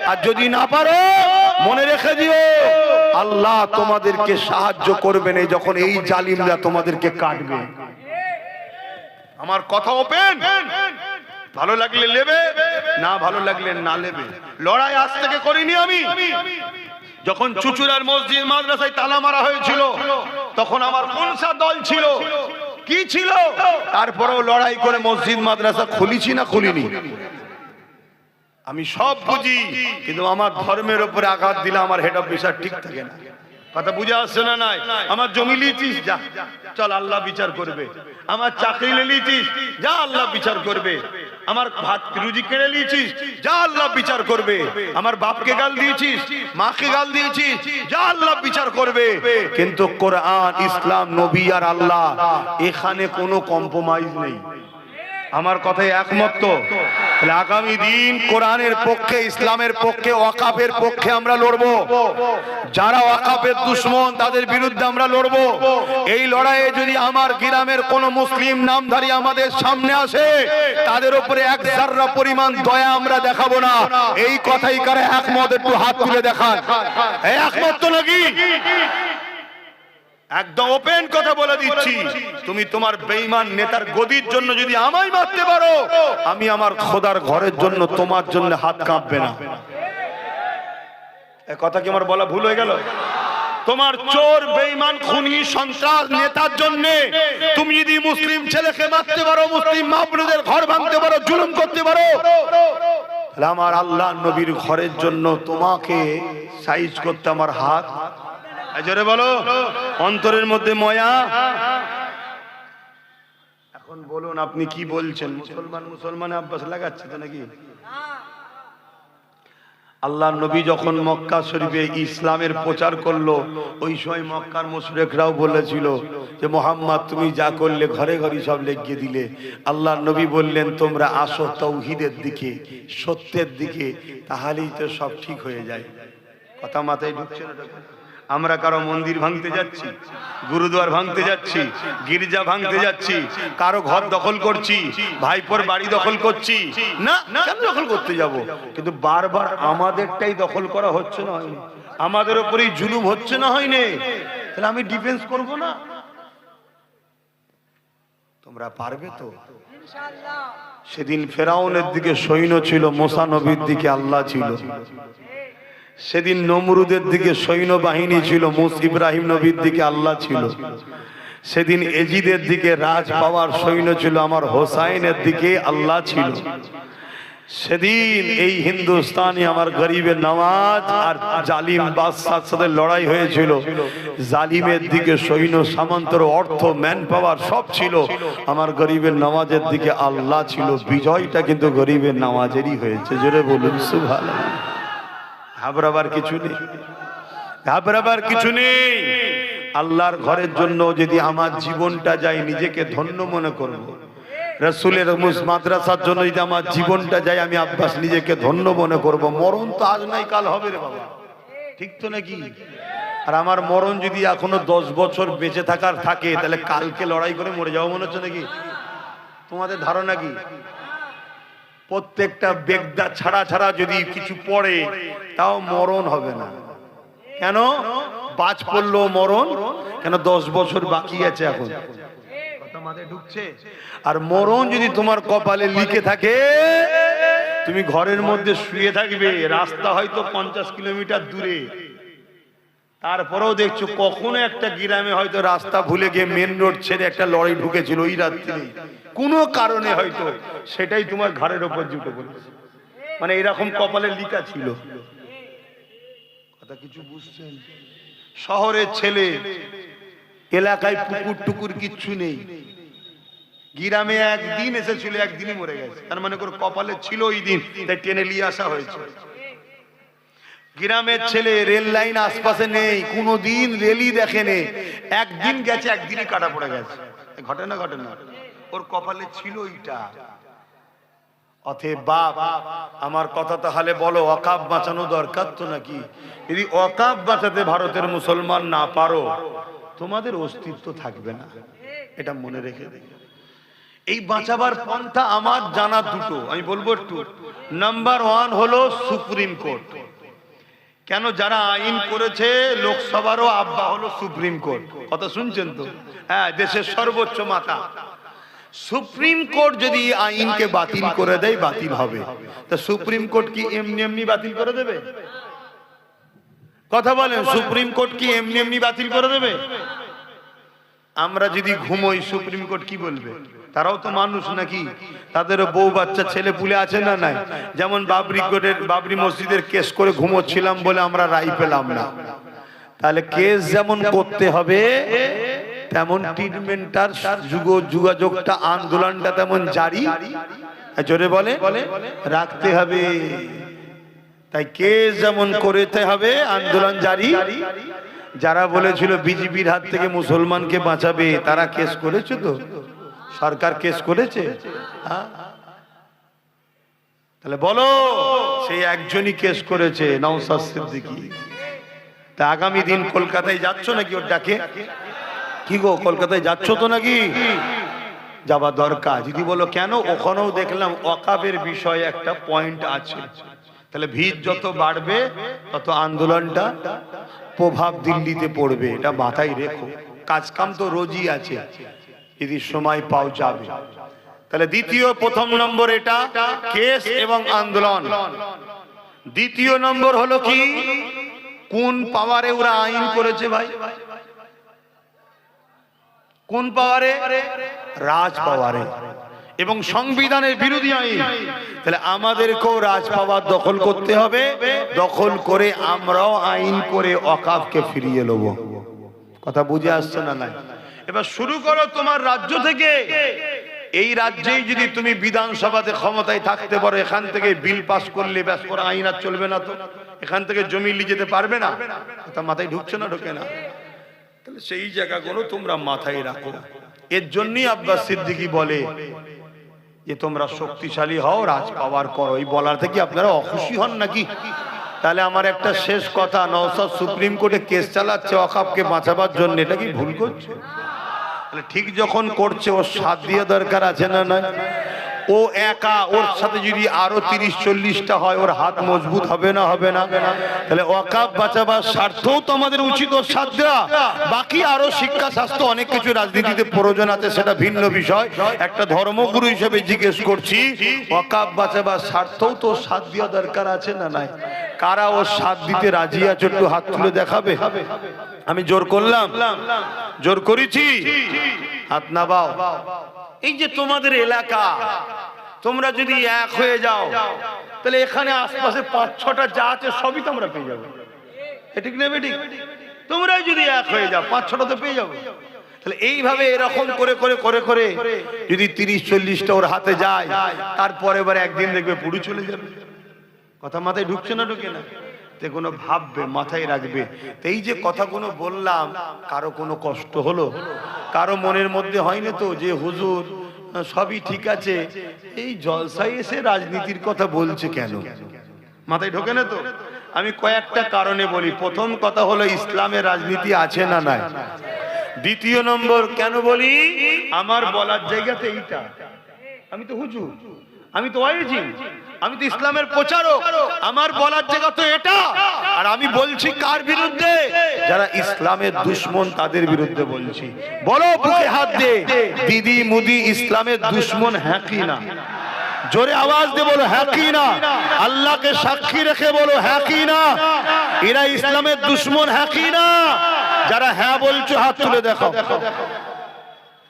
S1: আর যদি না পারো, মনে রেখে দিও, আল্লাহ তোমাদেরকে সাহায্য করবে না যখন এই জালিমরা তোমাদেরকে কাটবে। আমার কথা ওপেন। ভালো লাগলে নেবে, না ভালো লাগলে না নেবে। লড়াই আজ থেকে করিনি আমি। যখন চুচুড়ার মসজিদ মাদ্রাসায় তালা মারা হয়েছিল, তখন আমার কোনসা দল ছিল, কি ছিল, তারপরেও লড়াই করে মসজিদ মাদ্রাসা খুলিছি না খুলিনি? আমি সব বুঝি, কিন্তু আমার ধর্মের উপরে আঘাত দিলে আমার হেড অফ বিচার ঠিক থাকে না। কথা বুঝে আসছে না? নাই। আমার জমি লিয়েছিস, যা, চল আল্লাহ বিচার করবে। আমার চাকরি নিয়েছিস, যা, আল্লাহ বিচার করবে। আমার ভাত রুজি কেড়ে নিয়েছিস, যা, আল্লাহ বিচার করবে। আমার বাপকে গাল দিয়েছিস, মাকে গাল দিয়েছিস, যা, আল্লাহ বিচার করবে। কিন্তু কোরআন, ইসলাম, নবী আর আল্লাহ, এখানে কোনো কম্প্রোমাইজ নেই। আমার কথায় একমত তো? আগামী দিন কোরআনের পক্ষে, ইসলামের পক্ষে, ওয়াকাফের পক্ষে আমরা লড়বো। যারা ওয়াকাফের দুশমন, তাদের বিরুদ্ধে আমরা লড়বো। এই লড়াইয়ে যদি আমার গ্রামের কোন মুসলিম নামধারী আমাদের সামনে আসে, তাদের উপরে এক জাররা পরিমাণ দয়া আমরা দেখাবো না। এই কথাই কারে একমত? একটু হাত তুলে দেখান। একমত তো নাকি? একদম ওপেন কথা বলে দিচ্ছি, তুমি তোমার বেঈমান নেতার গদির জন্য যদি আমায় মারতে পারো, আমি আমার খোদার ঘরের জন্য তোমার জন্য হাত কাঁপবে না। এই কথা কি আমার বলা ভুল হয়ে গেল? তোমার চোর, বেঈমান, খুনি, সন্ত্রাস নেতার জন্য তুমি যদি মুসলিম ছেলেকে মারতে পারো, মুসলিম মা বোনদের ঘর ভাঙতে পারো, জুলুম করতে পারো, তাহলে আমার আল্লাহ নবীর ঘরের জন্য তোমাকে সাইজ করতে আমার হাত। জোরে বলো, অন্তরের মধ্যে ময়া। এখন বলুন, আপনি কি বলছেন? মুসলমান মুসলমানে আব্বাস লাগাচ্ছে তো নাকি? আল্লাহ নবী যখন মক্কা শরীফে ইসলামের প্রচার করলো, ওই সময় মক্কার মুশরিকরাও বলেছিল যে মুহাম্মদ তুমি যা করলে ঘরে ঘরে সব লেগিয়ে দিলে। আল্লাহ নবী বললেন তোমরা আসো তাওহীদের দিকে, সত্যের দিকে, তাহলেই তো সব ঠিক হয়ে যায়। কথা মাথায় ঢুকছে না? আমরা কারো মন্দির ভাঙতে যাচ্ছি, গুরুদ্বার ভাঙতে যাচ্ছি, গির্জা ভাঙতে যাচ্ছি, কারো ঘর দখল করছি, ভাইপোর বাড়ি দখল করছি না, কেন দখল করতে যাব? কিন্তু বারবার আমাদেরটাই দখল করা হচ্ছে না, হয়নি? আমাদের উপরেই জুলুম হচ্ছে না, হয়নি? তাহলে আমি ডিফেন্স করব না? তোমরা পারবে তো? সেদিন ফেরাউনের দিকে সৈন্য ছিল, মুসা নবীর দিকে আল্লাহ ছিল। সেদিন নমরুদের দিকে সৈন্য বাহিনী ছিল, ইব্রাহিম নবীর দিকে আল্লাহ ছিল। সেদিন এজিদের দিকে রাজ পাওয়ার সৈন্য ছিল, আমার হোসাইনের দিকে আল্লাহ ছিল। সেদিন এই হিন্দুস্তানি আমার গরিবের নামাজ আর জালিম বাদশার সাথে লড়াই হয়েছিল। জালিমের দিকে সৈন্য সামন্তর অর্থ ম্যান পাওয়ার সব ছিল, আমার গরিবের নামাজের দিকে আল্লাহ ছিল। বিজয়টা কিন্তু গরিবের নামাজেরই হয়েছে। জোরে বলুন সুবহানাল্লাহ। ঘাবড়াবার কিছু নেই, ঘাবড়াবার কিছু নেই। আল্লাহর ঘরের জন্য যদি আমার জীবনটা যায়, নিজেকে ধন্য মনে করব। রাসূলের মাদ্রাসার জন্য যদি আমার জীবনটা যায়, আমি আব্বাস নিজেকে ধন্য মনে করব। মরণ তো আজ নাই কাল হবে রে বাবা, ঠিক তো নাকি? আর আমার মরণ যদি এখনো 10 বছর বেঁচে থাকার থাকে, তাহলে কালকে লড়াই করে মরে যাবো মনে হচ্ছে নাকি? তোমাদের ধারণা কি? প্রত্যেকটা বেগদা ছাড়া ছাড়া যদি কিছু পড়ে, তাও মরণ হবে না। কেন? বাজ পড়লো মরণ কেন? 10 বছর বাকি আছে এখন। কথা মাথায় ঢুকছে? আর মরণ যদি তোমার কপালে লিখে থাকে, তুমি ঘরের মধ্যে শুয়ে থাকবে, রাস্তা হয়তো 50 কিলোমিটার দূরে, তারপরেও দেখছো কখনো একটা গ্রামে হয়তো রাস্তা ভুলে গিয়ে মেন রোড ছেড়ে একটা লরি ঢুকেছিল ওই রাত্রে, কোনো কারণে হয়তো সেটাই তোমার ঘাড়ের ওপর জুটে পড়েছে। মানে এরকম কপালে লিখা ছিল। কথা কিছু বুঝছেন? শহরের ছেলে, এলাকায় পুকুর টুকুর কিচ্ছু নেই, গ্রামে একদিন এসেছিল, একদিনই মরে গেছে। তার মানে করে কপালে ছিল ওই দিন, তাই টেনে নিয়ে আসা হয়েছে। গ্রামের ছেলে, রেল লাইন আশপাশে নেই, কোনোদিন রেলই দেখেনি, একদিন গেছে, একদিনই কাটা পড়ে গেছে। ঘটে না? ঘটে না? ওর কপালে ছিল ওইটা। অতএব বাপ, আমার কথা তাহলে বলো, ওয়াকাফ বাঁচানো দরকার তো নাকি? যদি ওয়াকাফ বাঁচাতে ভারতের মুসলমান না পারো, তোমাদের অস্তিত্ব থাকবে না, এটা মনে রেখে দেখো। এই বাঁচাবার পন্থা আমার জানা দুটো, আমি বলবো একটু। নাম্বার 1 হলো সুপ্রিম কোর্ট। কেন? যারা আইন করেছে লোকসভারও আব্বা হলো সুপ্রিম কোর্ট। কথা শুনছেন তো? হ্যাঁ, দেশের সর্বোচ্চ মাথা। সুপ্রিম কোর্ট যদি আইনকে বাতিল করে দেয়, বাতিল হবে। তা সুপ্রিম কোর্ট কি এমনি এমনি বাতিল করে দেবে? কথা বলেন, সুপ্রিম কোর্ট কি এমনি এমনি বাতিল করে দেবে? আমরা যদি ঘুমোই, সুপ্রিম কোর্ট কি বলবে? তারাও তো মানুষ নাকি? তাদেরও বউ বাচ্চা ছেলে পুলে আছে না নাই? যেমন বাবরি মসজিদের কেস করে ঘুমোচ্ছিলাম বলে আমরা রায় পেলাম না, তাহলে কেস যেমন করতে হবে, তেমন ট্রিটমেন্টটার যোগাযোগটা, আন্দোলনটা তেমন জারি, জোরে বলে রাখতে হবে। তাই কেস যেমন করতে হবে, আন্দোলন জারি। যারা বলেছিল বিজেপির হাত থেকে মুসলমানকে বাঁচাবে, তারা কেস করেছে তো? সরকার কেস করেছে? তাহলে বলো, সেই একজনই কেস করেছে, নওশাদ সিদ্দিকী। তা আগামী দিন কলকাতায় যাচ্ছ নাকি ওর ডাকে? কি গো, কলকাতায় যাচ্ছ তো নাকি? যাওয়া দরকার। যদি বলো কেন, ওখানেও দেখলাম ওয়াকাফের বিষয়ে একটা পয়েন্ট আছে। তাহলে ভিড় যত বাড়বে, তত আন্দোলনটা প্রভাব দিল্লিতে পড়বে। এটা মাথায় রেখো। কাজ কাম তো রোজই আছে, যদি সময় পাও যাবে। তাহলে প্রথম নম্বর এটা কেস এবং আন্দোলন। দ্বিতীয় নম্বর হলো কি, কোন পাওয়ারে ওরা আইন করেছে ভাই? কোন পাওয়ারে? রাজ পাওয়ারে, এবং সংবিধানের বিরোধী আইন। তাহলে আমাদেরকেও রাজ পাওয়ার দখল করতে হবে, দখল করে আমরাও আইন করে ওয়াকাফকে ফিরিয়ে নেব। কথা বুঝে আসছে না? নাই? এবার শুরু করো তোমার রাজ্য থেকে, এই রাজ্যেই যদি তুমি বিধানসভাতে ক্ষমতায় থাকতে পারো, এখান থেকে বিল পাস করলে ব্যাস ওরা আইন আর চলবে না, তো এখান থেকে জমি নিয়ে যেতে পারবে না, তা মাথায় ঢুকছে না ঢোকে না? তাহলে সেই জায়গাগুলো তোমরা মাথায় রাখো। এর জন্যই আব্বাস সিদ্দিকী বলে যে তোমরা শক্তিশালী হও, রাজ পাওয়ার করো। এই বলার থেকে আপনারা অখুশি হন নাকি? তাহলে আমার একটা শেষ কথা, নওশাদ সুপ্রিম কোর্টে কেস চালাচ্ছে ওয়াকফকে বাঁচাবার জন্য, এটা কি ভুল করছে? তাহলে ঠিক যখন করছে ওর সাথ দিয়ে দরকার আছে না? না, ও একা, ওর সাথে যদি আরো 30-40টা হয় ওর হাত মজবুত হবে না? হবে না? তাহলে ওয়াকফ বাঁচাবার স্বার্থেও তো আমাদের উচিত ওর সাথ দেওয়া। বাকি আরো শিক্ষা স্বাস্থ্য অনেক কিছু রাজনীতিতে প্রয়োজন আছে, সেটা ভিন্ন বিষয়। একটা ধর্মগুরু হিসেবে জিজ্ঞেস করছি, ওয়াকফ বাঁচাবার স্বার্থেও তো সাথ দেওয়া দরকার আছে না? নাই? কারা ওর সাথ দিতে রাজি আছে একটু হাত তুলে দেখাবে? আমি জোর করলাম? জোর করেছি? হাত নামাও। এই যে তোমাদের এলাকা, তোমরা যদি এক হয়ে যাও তাহলে এখানে আশপাশে 5-6টা যা আছে সবই তোমরা পেয়ে যাবে। ঠিক নেবে? ঠিক, তোমরাই যদি এক হয়ে যাও 5-6টা তো পেয়ে যাবে। তাহলে এইভাবে এরকম করে করে করে করে যদি 30-40টা ওর হাতে যায়, তারপরে এবার একদিন দেখবে পুরো চলে যাবে। কথা মাথায় ঢুকছে না ঢুকে না? তে কোনো ভাববে, মাথায় রাখবে। এই যে কথাগুলো বললাম, কারো কোনো কষ্ট হলো? কারো মনের মধ্যে হয়নি তো যে হুজুর সবই ঠিক আছে, এই জলসায় এসে রাজনীতির কথা বলছে কেন? মাথায় ঢোকে না তো? আমি কয়েকটা কারণে বলি। প্রথম কথা হলো ইসলামের রাজনীতি আছে না নাই? দ্বিতীয় নম্বর কেন বলি, আমার বলার জায়গাতে এইটা, আমি তো হুজুর, আমি তো ওয়াইজি, আমি তো ইসলামের প্রচারক, আমার বলার জায়গা তো এটা। আর আমি বলছি কার বিরুদ্ধে? যারা ইসলামের দুশমন তাদের বিরুদ্ধে বলছি। বলো বুকে হাত দে, দিদি মুদি ইসলামের দুশমন হ্যাঁ কি না? জোরে আওয়াজ দিয়ে বলো হ্যাঁ কি না? আল্লাহকে সাক্ষী রেখে বলো হ্যাঁ কি না? এরা ইসলামের দুশমন হ্যাঁ কি না? যারা হ্যাঁ বলছো হাত তুলে দেখো।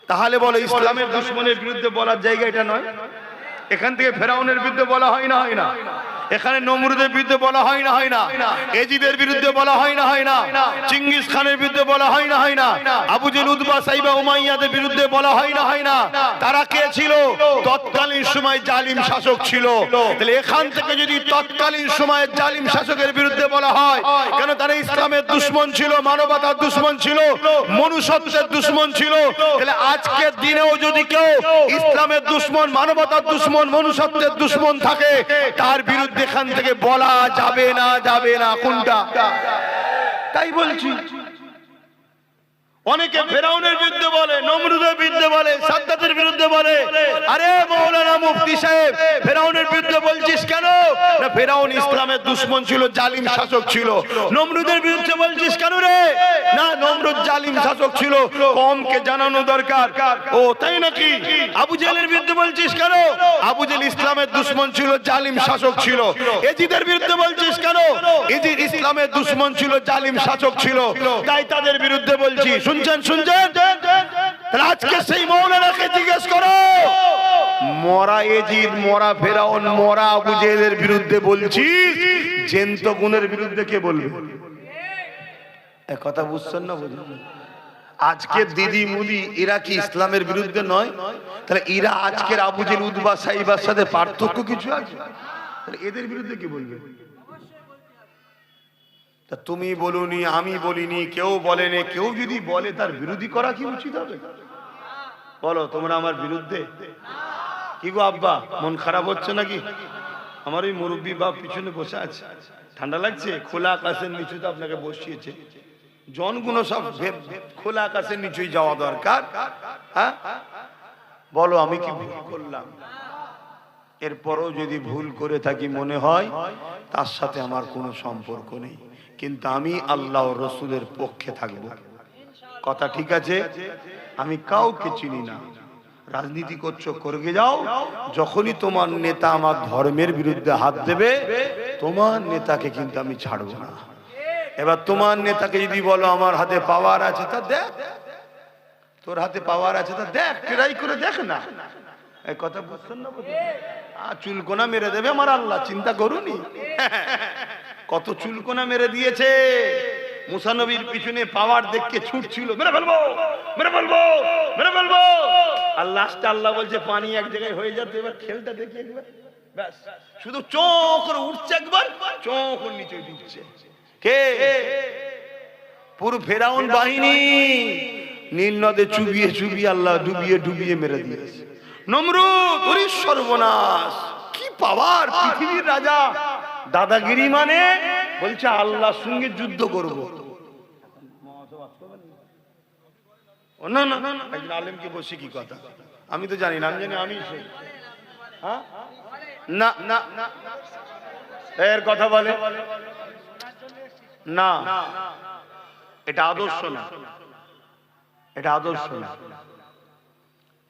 S1: তাহলে বলো ইসলামের দুশমনের বিরুদ্ধে বলার জায়গা এটা নয়? এখান থেকে ফেরাউনের বিরুদ্ধে বলা হয় না? হয় না? এখানে নমরুদের বিরুদ্ধে বলা হয় না? হয় না? এজিদের বিরুদ্ধে বলা হয় না? হয় না? চিঙ্গিস খানের বিরুদ্ধে বলা হয় না? হয় না? আবু জেল, উতবা, সাইবা, উমাইয়াদের বিরুদ্ধে বলা হয় না? হয় না? তারা কে ছিল? তৎকালীন সময় জালিম শাসক ছিল। তাহলে এখান থেকে যদি তৎকালীন সময়ে জালিম শাসকের বিরুদ্ধে বলা হয়, কেন? তারা ইসলামের দুশমন ছিল, মানবতার দুশমন ছিল, মনুষ্যত্বের দুশমন ছিল। তাহলে আজকের দিনেও যদি কেউ ইসলামের দুশমন, মানবতার দুশমন, মনুষ্যত্বের দুশমন থাকে, তার বিরুদ্ধে এখান থেকে বলা যাবে না? যাবে না? কোনটা? তাই বলছি। অনেকে ফেরাউনের বিরুদ্ধে বলে, নমরুদের বিরুদ্ধে বলে, সাদ্দাতের বিরুদ্ধে বলে। আরে মাওলানা মুফতি সাহেব, ফেরাউনের বিরুদ্ধে বলছিস কেন? না, ফেরাউন ইসলামের দুশমন ছিল, জালিম শাসক ছিল। নমরুদের বিরুদ্ধে বলছিস কেন রে? না, নমরুদ জালিম শাসক ছিল, কওমকে জানানো দরকার। ও তাই নাকি? আবু জেলের বিরুদ্ধে বলছিস কেন? আবু জেল ইসলামের দুশমন ছিল, জালিম শাসক ছিল। এজিদের বিরুদ্ধে বলছিস কেন? এজিদ ইসলামের দুশমন ছিল, জালিম শাসক ছিল, তাই তাদের বিরুদ্ধে বলছি। শুনছেন? শুনছেন? আজকে সেই মাওলানাকে জিজ্ঞেস করো, মরা এজিদ, মরা ফেরাউন, মরা আবু জেলের বিরুদ্ধে বলছিস, জেন্ত গুণের বিরুদ্ধে কে বলবে? এক কথা বুঝছেন না? বুঝলেন? আজকে দিদি মুদি এরা কি ইসলামের বিরুদ্ধে নয়? তাহলে এরা আজকের আবু জেল, উতবা, সাইবার সাথে পার্থক্য কিছু আছে? তাহলে এদের বিরুদ্ধে কে বলবে? তা তুমি বলুনি, আমি বলিনি, কেউ বলেনি। কেউ যদি বলে তার বিরোধী করা কি উচিত হবে? বলো তোমরা আমার বিরুদ্ধে? কি গো আব্বা, মন খারাপ হচ্ছে নাকি? আমার ওই মুরব্বী বাপ পিছনে বসে আছে, ঠান্ডা লাগছে। খোলা আকাশের নিচুতে আপনাকে বসিয়েছে, জনগুলো সব খোলা আকাশের নিচুই যাওয়া দরকার। হ্যাঁ, বলো আমি কি ভুল করলাম? এরপরও যদি ভুল করে থাকি মনে হয় তার সাথে আমার কোনো সম্পর্ক নেই, কিন্তু আমি আল্লাহ ও রসুলের পক্ষে থাকব। কথা ঠিক আছে? আমি কাউকে চিনি না। রাজনীতি করছো করে যাও, যখনই তোমার নেতা আমার ধর্মের বিরুদ্ধে হাত দেবে, তোমার নেতাকে কিন্তু আমি ছাড়বো না। এবার তোমার নেতাকে যদি বলো আমার হাতে পাওয়ার আছে, তা দেখ, তোর হাতে পাওয়ার আছে তা দেখ, ট্রাই করে দেখ না। এই কথা বুঝছেন না? চুলকোনা মেরে দেবে আমার আল্লাহ, চিন্তা করুনি। কত চুলকোনা মেরে দিয়েছে। মুসা নবীর পিছনে পাওয়ার দেখে ছুটছিল, মেরে ফেলবো, মেরে ফেলবো, মেরে ফেলবো। আর লাস্টে আল্লাহ বলছে পানি এক জায়গায় হয়ে যাচ্ছে, এবার খেলটা দেখি একবার, ব্যাস শুধু চোখ করে উঠছে একবার, চোখ করে নিচে ঢুকছে। কে? পুরো ফেরাউন বাহিনী নীল নদে চুবিয়ে চুবিয়ে আল্লাহ ডুবিয়ে ডুবিয়ে মেরে দিয়েছে। নমরুদ ওরে সর্বনাশ, কি পাওয়ার! পৃথিবীর রাজা, দাদাগিরি মানে বলছে আল্লাহর সঙ্গে যুদ্ধ করব। না না না, একজন আলেমকে বসে কি কথা, আমি তো জানি না, আমি জানি আমি সেই, হ্যাঁ না না না এর কথা বলে না, এটা আদর্শ না, এটা আদর্শ না।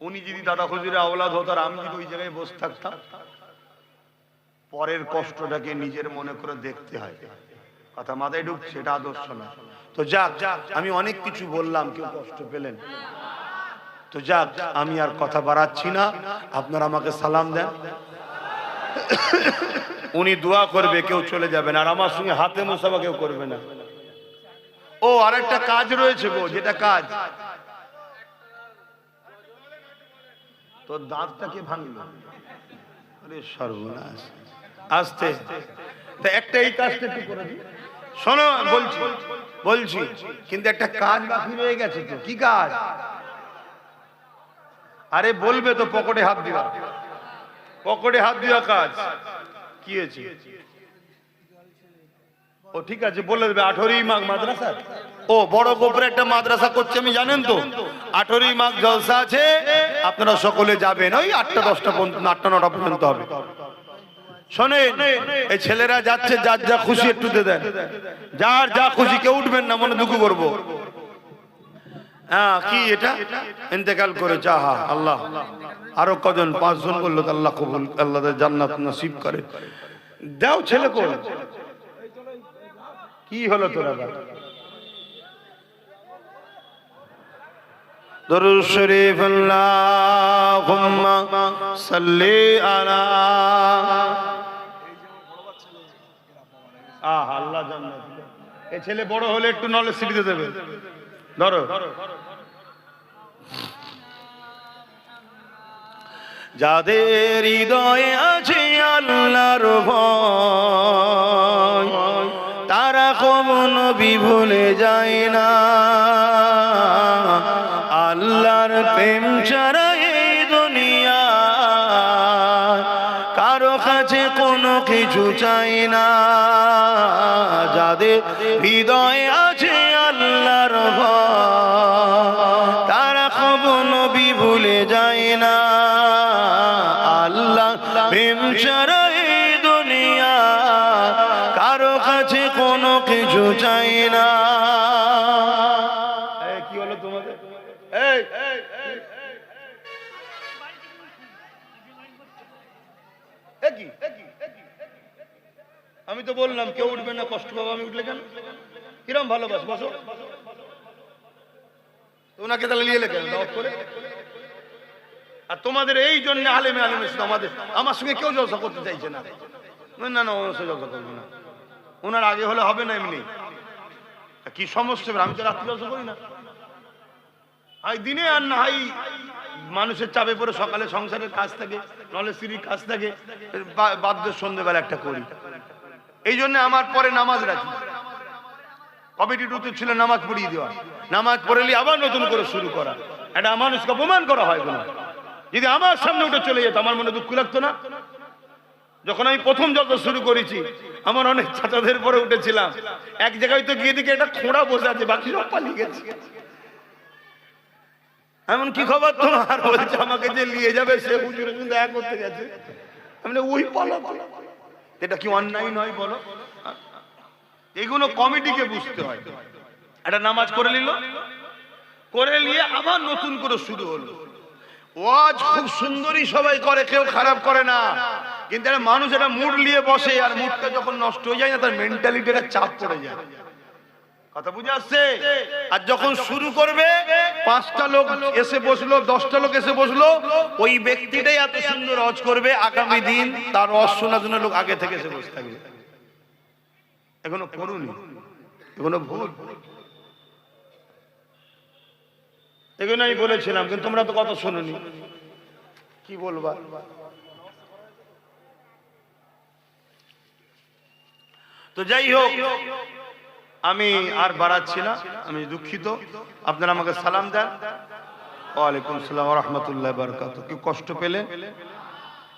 S1: উনি যদি দাদা হুজুরের আওলাদ হতো আর আমি যদি ওই জায়গায় বসে থাকতাম, পরের কষ্টটাকে নিজের মনে করে দেখতে হয়, কথা মাথায় ঢুকছে, এটা আদর্শ না। তো যাক, আমি অনেক কিছু বললাম, কেউ কষ্ট পেলেন? তো যাক, আমি আর কথা বাড়াচ্ছি না, আপনারা আমাকে সালাম দেন। উনি দোয়া করবে, কেউ চলে যাবেন, আর আমার সঙ্গে হাতে মুসাফা কেউ করবে না। ও আরেকটা কাজ রয়েছে গো, যেটা কাজ, তোর দাঁতটাকে ভাঙলো, আরে সর্বনাশ, আস্তে, তা একটা এই কাজটা একটু করে দিই। শোনো, বলছি বলছি, কিন্তু একটা কাজ বাকি রয়ে গেছে। তো কি কাজ? আরে বলবে তো, পকেটে হাত দিবা, পকেটে হাত দেওয়া কাজ। কি হয়েছে? ও ঠিক আছে, বলে দেবে। 18ই মাঘ মাদ্রাসা, ও বড় গোপরে একটা মাদ্রাসা করছে, আমি জানেন তো, 18ই মাঘ জলসা আছে, আপনারা সকলে যাবেন, ওই 8টা 10টা পর্যন্ত, 8টা 9টা পর্যন্ত হবে। শোনেন, এই ছেলেরা যাচ্ছে, যার যা খুশি একটু দিয়ে দেন, যার যা খুশি, কেউ উঠবেন না, মনে দুঃখ করবো। হ্যাঁ, কি এটা ইন্তেকাল করেছে, আহা আল্লাহ, আরো কজন 5 জন বললো, আল্লাহ কবুল, আল্লাহ জান্নাত নসিব করে দাও। ছেলে কোন কি হলো তোরা? দরুদ শরীফ, আল্লাহুম্মা সাল্লি আলা, আহা আল্লাহ জান্নাত। এই ছেলে বড় হলে একটু নলেজ শিখিয়ে দেবে। ধরো, যাদের হৃদয়ে আছে আল্লাহর ভয়, তারা কখনো ভুলে যায় না। আল্লাহর প্রেম ছাড়া এই দুনিয়া কারো কাছে কোনো কিছু চাই না। যাদের হৃদয়ে আছে আল্লাহর ভয়, তারা কখনো ভুলে যায় না। আল্লাহ প্রেম ছাড়া এই দুনিয়া কারো কাছে কোনো কিছু চাই না। কি হলো তোমাদের? আমি তো বললাম কেউ উঠবে না, কষ্ট পাবো, আমি উঠলে কেন? কিরম ভালোবাস, বসো। ওনাকে তাহলে নিয়ে লেখেন দাওয়াত করে। আর তোমাদের এই জন্য আলেমে আমাদের, আমার সঙ্গে কেউ জলসা করতে চাইছে না। না না, ওনার সঙ্গে জলসা করবো না, ওনার আগে হলে হবে না। এমনি কি সমস্যা? আমি তো রাত্রি জলসা করি না, হয় দিনে, আর না হয় মানুষের চাপে পড়ে সকালে সংসারের কাজ থাকে, নলে স্ত্রীর কাজ থাকে, বাধ্য সন্ধ্যেবেলা একটা করি। এই জন্য আমার পরে নামাজ রাখি। কমিটির উচিত ছিল নামাজ পড়িয়ে দেওয়া, নামাজ পড়লে আবার নতুন করে শুরু করা। এটা মানুষকে অপমান করা হয় না। যদি আমার সামনে উঠে চলে যেত, আমার মনে দুঃখ লাগতো না? যখন আমি প্রথম যত শুরু করেছি, আমার অনেক চাচাদের পরে উঠেছিলাম, এক জায়গায় তো গিয়ে দিকে একটা খোঁড়া বসে আছে, বাকি সব পালিয়ে গেছে। এমন কি খবর তোমার? বলছে আমাকে যে নিয়ে যাবে সে হুজুরের সঙ্গে দেখা করতে গেছে। আমি ওই পালা, এটা কি অন্যায় নয় বলো? এগুলো কমিটিকে বুঝতে হয়। একটা নামাজ করে নিল, করে নিয়ে আবার নতুন করে শুরু হলো। ওয়াজ খুব সুন্দরই সবাই করে, কেউ খারাপ করে না, কিন্তু একটা মানুষ একটা মুড নিয়ে বসে, আর মুডটা যখন নষ্ট হয়ে যায় না, তার মেন্টালিটিটা চাপ পড়ে যায়। কথা বুঝে আসছে? আর যখন শুরু করবে, 5টা লোক এসে বসলো, 10টা লোক এসে বসলো, ওই ব্যক্তিটাই এত সুন্দর ওয়াজ করবে, আগামী দিন তার ওয়াজ শোনার জন্য লোক আগে থেকে এসে বসে থাকবে। এখনো করুনি, এখনো ভুল। এগুলো আমি বলেছিলাম, কিন্তু তোমরা তো কথা শোনোনি। কি বলবা? তো যাই হোক, আমি আর বাড়াচ্ছি না, আমি দুঃখিত। আপনারা আমাকে সালাম দেন। ওয়ালাইকুম আসসালাম ওয়া রাহমাতুল্লাহি ওয়া বারাকাতুহু। কেউ কষ্ট পেলে,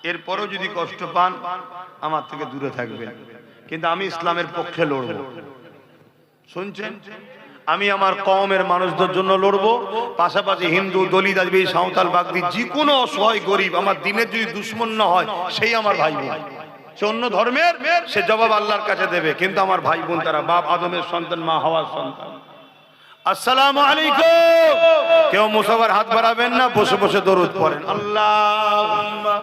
S1: এরপরও যদি কষ্ট পান, আমার থেকে দূরে থাকবেন, কিন্তু আমি ইসলামের পক্ষে লড়ব। শুনছেন? আমি আমার কওমের মানুষদের জন্য লড়ব, পাশাপাশি হিন্দু, দলিত, আজমি, সাঁওতাল, বাগদি, যে কোনো অসহায় গরিব আমার দিনের যদি দুশ্মন না হয়, সেই আমার ভাই বোন। সে অন্য ধর্মের, সে জবাব আল্লাহর কাছে দেবে, কিন্তু আমার ভাই বোন তারা বাপ আদমের সন্তান, মা হাওয়ার সন্তান। আসসালামু আলাইকুম। কেউ মুসাফার হাত বাড়াবেন না, বসে বসে দরুদ পড়েন। আল্লাহুম্মা